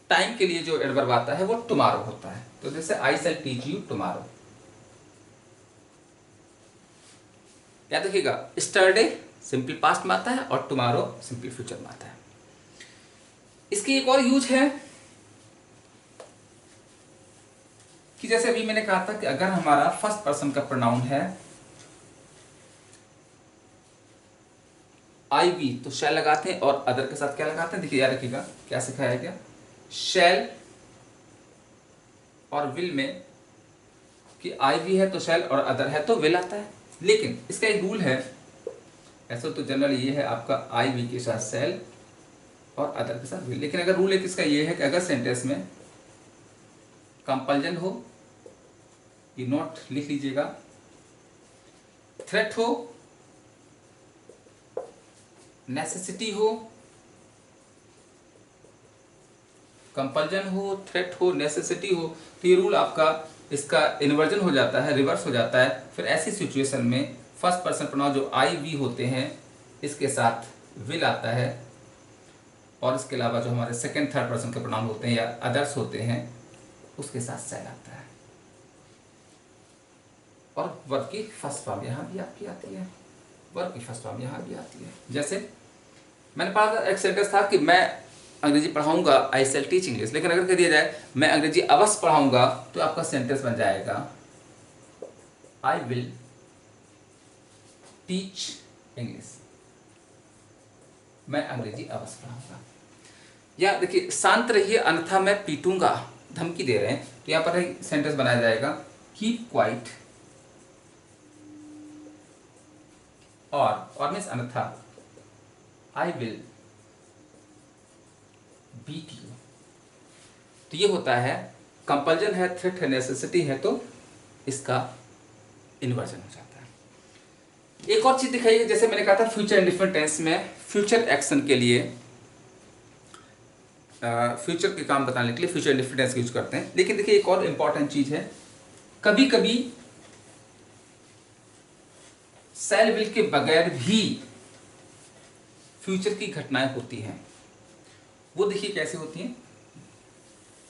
टाइम के लिए जो एडवर्ब आता है वो टुमारो होता है। तो जैसे आई शैल टीच यू टुमारो। याद रखिएगा, स्टरडे सिंपल पास्ट में आता है और टुमारो सिंपल फ्यूचर में आता है। इसकी एक और यूज है कि जैसे अभी मैंने कहा था कि अगर हमारा फर्स्ट पर्सन का प्रोनाउन है आई वी तो शैल लगाते हैं, और अदर के साथ क्या लगाते हैं, देखिए याद रखिएगा क्या सिखाया गया। शैल और विल में कि आई वी है तो शैल और अदर है तो विल आता है। लेकिन इसका एक रूल है, ऐसा तो जनरल ये है आपका आई वी के साथ शैल और अदर के साथ विल। लेकिन अगर रूल एक इसका ये है कि अगर सेंटेंस में कंपल्जन हो, ये नोट लिख लीजिएगा, थ्रेट हो, नेसेसिटी हो, कंपल्जन हो, थ्रेट हो, नेसेसिटी हो, तो ये रूल आपका इसका इन्वर्जन हो जाता है, रिवर्स हो जाता है। फिर ऐसी सिचुएशन में फर्स्ट पर्सन प्रोनाउन जो आई वी होते हैं इसके साथ विल आता है, और इसके अलावा जो हमारे सेकंड थर्ड पर्सन के प्रोनाउन होते हैं या अदर्स होते हैं उसके साथ शैल आता है। और वर्ब की फर्स्ट फॉर्म यहाँ भी आपकी आती है, वर्ब की फर्स्ट फॉर्म यहाँ भी आती है। जैसे मैंने पढ़ा था, एक सेंटेंस था कि मैं अंग्रेजी पढ़ाऊंगा, आई शैल टीच इंग्लिश। लेकिन अगर कह दिया जाए मैं अंग्रेजी अवश्य पढ़ाऊंगा तो आपका सेंटेंस बन जाएगा आई विल टीच इंग्लिश, मैं अंग्रेजी अवश्य पढ़ाऊंगा। या देखिए, शांत रहिए अन्यथा मैं पीटूंगा, धमकी दे रहे हैं, तो यहां पर एक सेंटेंस बनाया जाएगा कीप क्वाइट, और मीन्स अन्यथा आई विल बीट यू। तो ये होता है कंपल्जन है, थ्रेट है, नेसेसिटी है, तो इसका इन्वर्जन हो जाता है। एक और चीज दिखाइए, जैसे मैंने कहा था फ्यूचर इंडिफरेंट टेंस में फ्यूचर एक्शन के लिए फ्यूचर के काम बताने के लिए फ्यूचर इंडिफरेंट टेंस यूज करते हैं। लेकिन देखिए एक और इंपॉर्टेंट चीज है, कभी कभी शैल विल के बगैर भी फ्यूचर की घटनाएं होती हैं। वो देखिए कैसे होती हैं।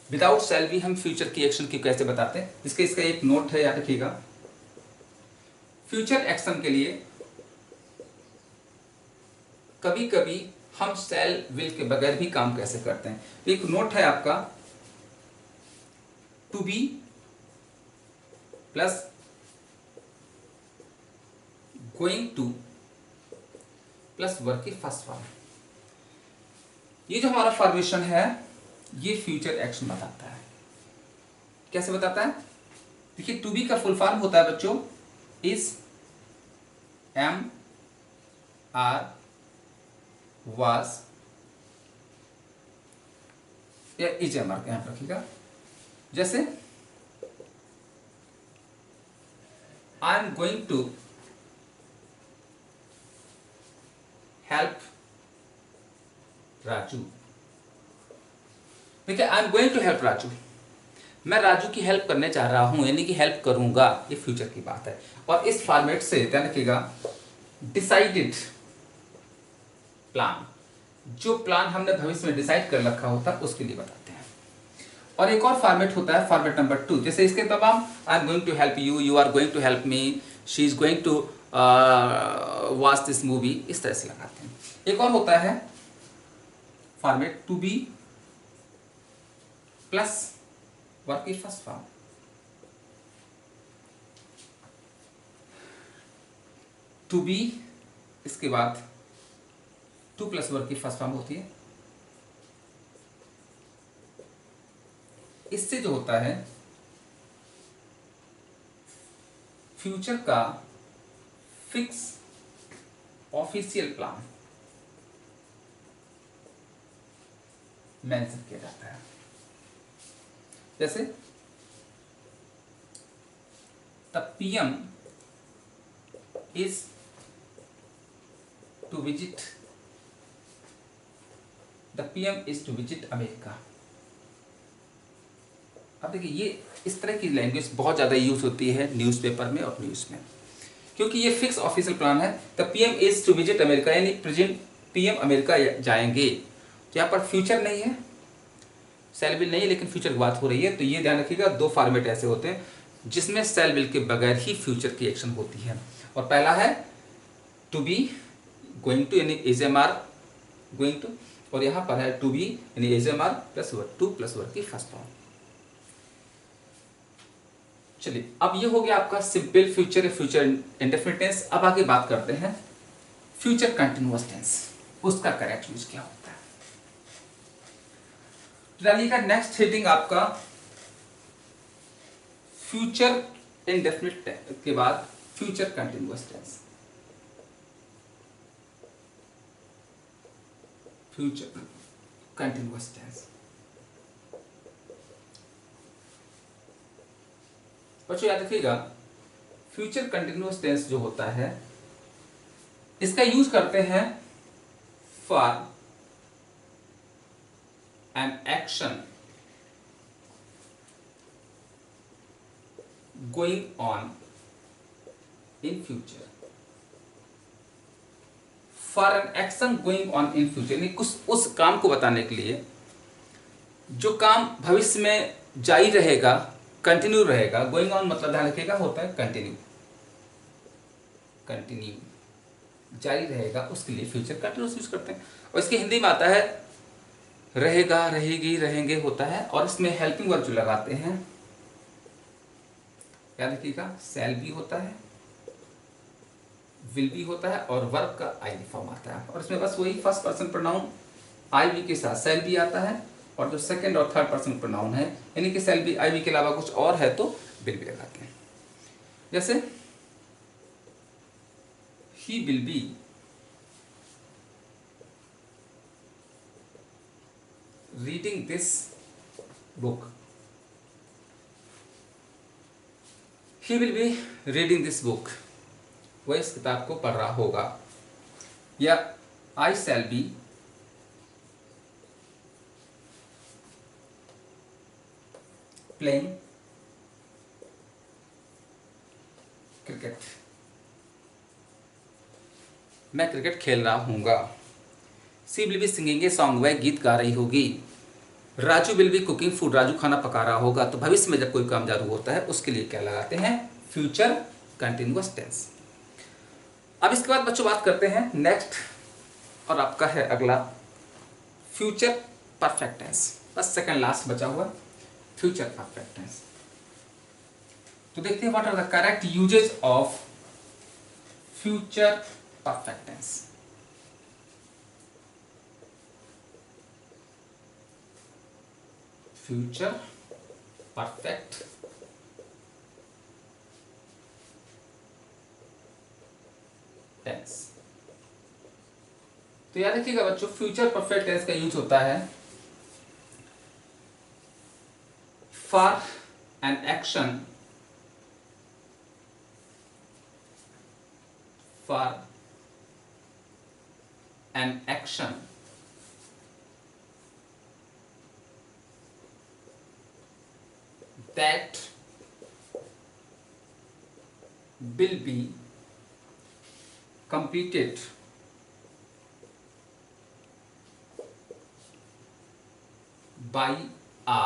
विदाउट शैल भी हम फ्यूचर की एक्शन की कैसे बताते हैं, इसका एक नोट है, याद रखिएगा। फ्यूचर एक्शन के लिए कभी कभी हम शैल विल के बगैर भी काम कैसे करते हैं। एक नोट है आपका, to be plus going to plus verb की फर्स्ट फॉर्म। ये जो हमारा फॉर्मेशन है ये फ्यूचर एक्शन बताता है। कैसे बताता है, देखिए टू बी का फुल फॉर्म होता है बच्चों इज, एम, आर, वाज या इज एम आर, यहां पर रखिएगा। जैसे I am going to help Raju. देखिए I am going to help Raju, मैं राजू की हेल्प करने जा रहा हूं, यानी कि हेल्प करूंगा, ये फ्यूचर की बात है। और इस फॉर्मेट से ध्यान रखिएगा, डिसाइडेड प्लान, जो प्लान हमने भविष्य में डिसाइड कर रखा होता है उसके लिए बताते हैं। और एक और फॉर्मेट होता है फॉर्मेट नंबर 2, जैसे इसके तमाम I am going to help you, you are going to help me, she is going to watch this movie, इस तरह से लगाते हैं। एक और होता है format to be plus verb की फर्स्ट फॉर्म। टू बी इसके बाद टू प्लस वर्ब की फर्स्ट फॉर्म होती है। इससे जो होता है फ्यूचर का फिक्स ऑफिशियल प्लान मेंशन किया जाता है। जैसे the PM is to visit, the PM is to visit America. अब देखिए ये इस तरह की लैंग्वेज बहुत ज़्यादा यूज़ होती है न्यूज़पेपर में और न्यूज़ में, क्योंकि ये फिक्स ऑफिशियल प्लान है। The PM is to visit America, यानी प्रेजेंट पीएम अमेरिका जाएंगे। तो यहाँ पर फ्यूचर नहीं है, सेल विल नहीं है, लेकिन फ्यूचर की बात हो रही है। तो ये ध्यान रखिएगा, दो फॉर्मेट ऐसे होते हैं जिसमें सेल विल के बगैर ही फ्यूचर की एक्शन होती है। और पहला है टू बी, गोइंग टू यानी is am are going to, और यहाँ पर है टू बी यानी is am are plus verb, to plus verb की फर्स्ट फॉर्म। चलिए अब ये हो गया आपका simple future, future indefinite tense. अब आगे बात करते हैं फ्यूचर कंटिन्यूअस टेंस, उसका करेक्ट यूज क्या होता है। डालिएगा नेक्स्ट हेडिंग आपका फ्यूचर इंडेफिनिट के बाद future continuous tense, future continuous tense. बच्चों याद रखिएगा, फ्यूचर कंटिन्यूअस टेंस जो होता है इसका यूज करते हैं for an action going on in future, for an action going on in future, यानी उस काम को बताने के लिए जो काम भविष्य में जारी रहेगा, कंटिन्यू रहेगा। गोइंग ऑन मतलब ध्यान रखिएगा होता है कंटिन्यू, कंटिन्यू जारी रहेगा, उसके लिए फ्यूचर कंटिन्यूअस यूज करते हैं। और इसके हिंदी में आता है रहेगा, रहेगी, रहेंगे होता है, और इसमें हेल्पिंग वर्ब जो लगाते हैं याद रखिएगा, शैल भी होता है, विल भी होता है, और वर्ब का आई फॉर्म आता है। और इसमें बस वही first person pronoun I we के साथ शैल भी आता है, और जो सेकंड और थर्ड पर्सन प्रोनाउन है यानी कि शैल भी आई वी के अलावा कुछ और है तो विल भी लगाते हैं। जैसे ही will be reading this book, he will be reading this book, वह इस किताब को पढ़ रहा होगा। या I shall be playing cricket, मैं क्रिकेट खेल रहा हूँगा। She will be singing a song, वह गीत गा रही होगी। Raju will be cooking food, Raju खाना पका रहा होगा। तो भविष्य में जब कोई काम चालू होता है उसके लिए क्या लगाते हैं, फ्यूचर कंटिन्यूअस टेंस। अब इसके बाद बच्चों बात करते हैं नेक्स्ट, और आपका है अगला फ्यूचर परफेक्ट टेंस, बस सेकंड लास्ट बचा हुआ फ्यूचर परफेक्ट टेंस। तो देखते हैं what are the correct usage of future perfect tense. Future perfect tense. तो याद रखिएगा बच्चों, फ्यूचर परफेक्ट टेंस का यूज होता है for an action, for an action that will be completed by a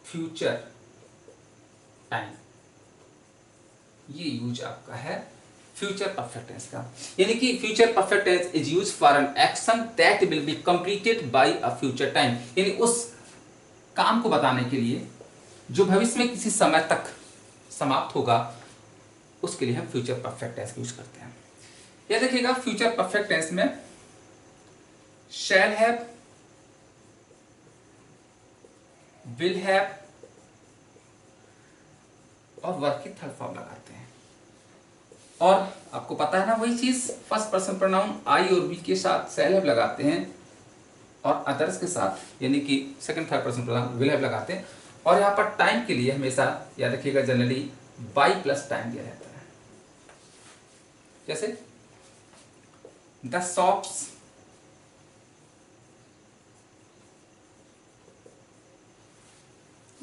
future time। ये यूज आपका है फ्यूचर परफेक्ट टेंस का, यानी कि future perfect tense is use for an action that will be completed by a future time, यानी उस काम को बताने के लिए जो भविष्य में किसी समय तक समाप्त होगा, उसके लिए हम फ्यूचर परफेक्ट टेंस यूज करते हैं। यह देखिएगा फ्यूचर परफेक्ट टेंस में शैल हैव, विल हैव और वर्ब की थर्ड फॉर्म लगाते हैं। और आपको पता है ना वही चीज, फर्स्ट पर्सन प्रोनाउन आई और वी के साथ शैल हैव लगाते हैं, और अदर्स के साथ यानी कि second third person pronoun will have लगाते हैं। और यहाँ पर टाइम के लिए हमेशा याद रखिएगा जनरली बाई प्लस टाइम दिया जाता है। जैसे द शॉप्स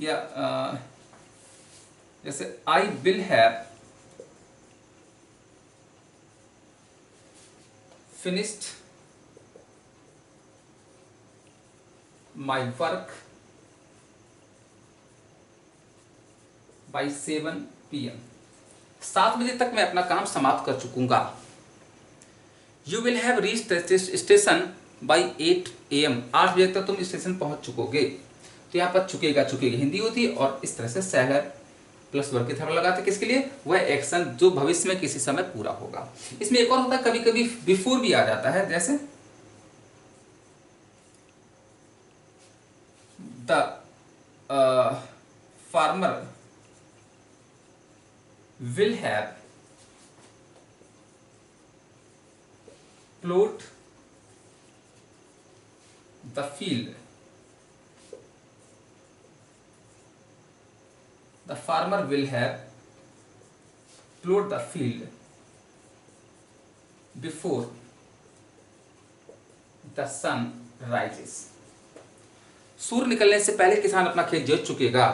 या जैसे I will have finished my work by 7 PM। 7 बजे तक मैं अपना काम समाप्त कर चुकूंगा। You will have reach station by 8 AM। 8 बजे तक तुम स्टेशन पहुंच चुकोगे। तो यहाँ पर चुकेगा चुकेगी हिंदी होती है, और इस तरह से शैल प्लस वर्ब के थर्ड लगाते किसके लिए, वह एक्शन जो भविष्य में किसी समय पूरा होगा। इसमें एक और होता है, कभी कभी बिफोर भी आ जाता है, जैसे the farmer will have plowed the field। The farmer will have plowed the field before the sun rises। सूर्य निकलने से पहले किसान अपना खेत जोत चुकेगा।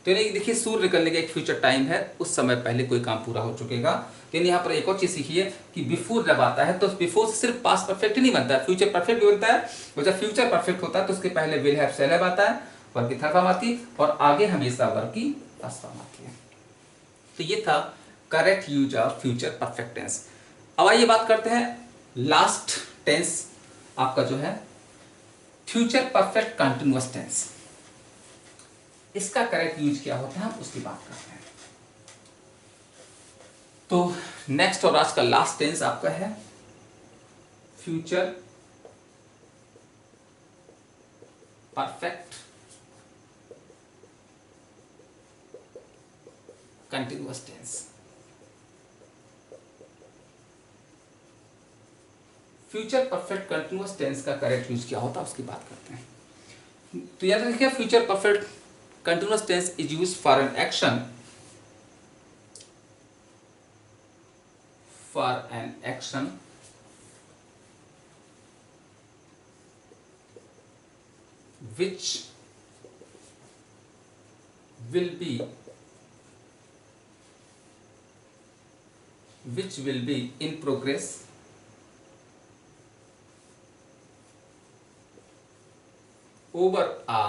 तो यानी देखिए सूर्य निकलने का एक फ्यूचर टाइम है, उस समय पहले कोई काम पूरा हो चुकेगा। यानी यहाँ पर एक और चीज सीखिए कि बिफोर जब आता है तो बिफोर से सिर्फ पास्ट परफेक्ट ही नहीं बनता है, फ्यूचर परफेक्ट भी बनता है। और जब फ्यूचर परफेक्ट होता है तो उसके पहले विल हैव शैल हैव आता है, वर्ब की थर्ड फॉर्म आती है, और आगे हमेशा वर्ब की फर्स्ट फॉर्म आती है। तो ये था correct use of future perfect tense. अब आइए बात करते हैं लास्ट टेंस आपका जो है फ्यूचर परफेक्ट कंटिन्यूअस टेंस। इसका करेक्ट यूज क्या होता है हम उसकी बात करते हैं। तो नेक्स्ट और आज का लास्ट टेंस आपका है future perfect continuous tense. Future perfect continuous tense का करेक्ट यूज क्या होता है उसकी बात करते हैं। तो याद रखिए future perfect continuous tense is used for an action which will be in progress over a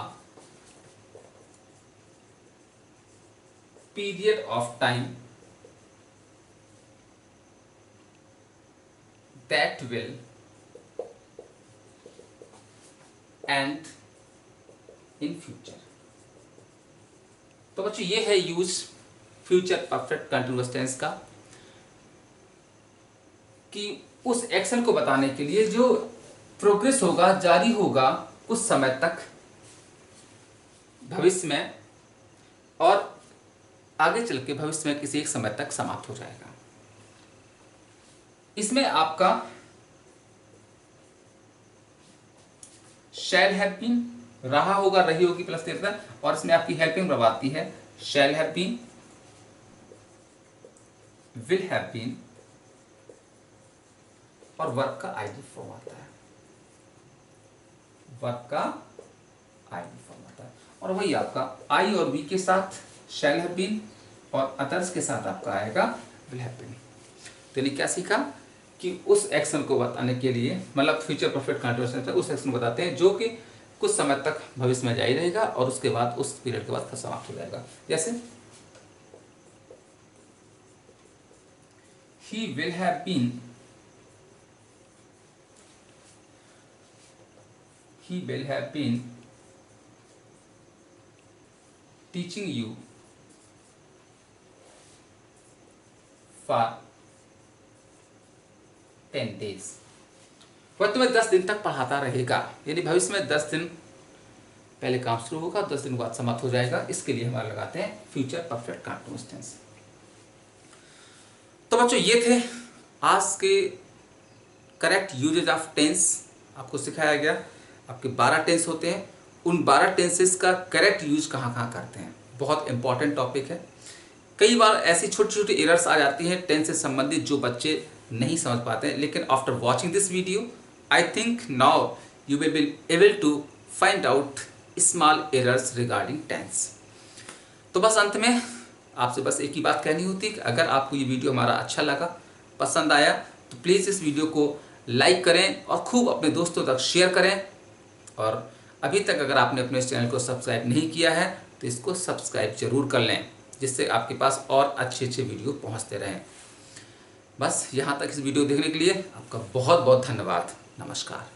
period of time that will end in future। तो बच्चों ये है use future perfect continuous tense का, कि उस एक्शन को बताने के लिए जो प्रोग्रेस होगा, जारी होगा उस समय तक भविष्य में, और आगे चल के भविष्य में किसी एक समय तक समाप्त हो जाएगा। इसमें आपका शैल हैव बीन रहा होगा, रही होगी प्लस देता, और इसमें आपकी हेल्पिंग वर्ब आती है shall have been, will have been, और वर्ब का आईडी फॉर्म आता है, वर्ब का आईडी फॉर्म आता है। और वही आपका आई और बी के साथ शैल हैव बीन, और अदर्स के साथ आपका आएगा विल हैव बीन। तो यानी क्या सीखा कि उस एक्शन को बताने के लिए, मतलब फ्यूचर परफेक्ट कंटिन्यूअस टेंस उस एक्शन को बताते हैं जो कि कुछ समय तक भविष्य में जारी रहेगा और उसके बाद उस पीरियड के बाद समाप्त हो जाएगा। जैसे ही will have been, he will have been teaching you for 10 days। वह तुम्हें 10 दिन तक पढ़ाता रहेगा, यानी भविष्य में 10 दिन पहले काम शुरू होगा, 10 दिन बाद समाप्त हो जाएगा। इसके लिए हमारे लगाते हैं फ्यूचर परफेक्ट कंटिन्यूअस टेंस। तो बच्चों ये थे आज के करेक्ट यूजेज ऑफ टेंस, आपको सिखाया गया। आपके 12 टेंस होते हैं, उन 12 टेंसेस का करेक्ट यूज कहाँ कहाँ करते हैं, बहुत इंपॉर्टेंट टॉपिक है। कई बार ऐसी छोटी छोटी एरर्स आ जाती हैं टेंस से संबंधित जो बच्चे नहीं समझ पाते हैं, लेकिन after watching this video I think now you will be able to find out small errors regarding tense. तो बस अंत में आपसे बस एक ही बात कहनी होती कि अगर आपको ये वीडियो हमारा अच्छा लगा, पसंद आया, तो प्लीज़ इस वीडियो को लाइक करें और खूब अपने दोस्तों तक शेयर करें। और अभी तक अगर आपने अपने इस चैनल को सब्सक्राइब नहीं किया है तो इसको सब्सक्राइब जरूर कर लें, जिससे आपके पास और अच्छे अच्छे वीडियो पहुंचते रहें। बस यहाँ तक इस वीडियो देखने के लिए आपका बहुत बहुत धन्यवाद। नमस्कार।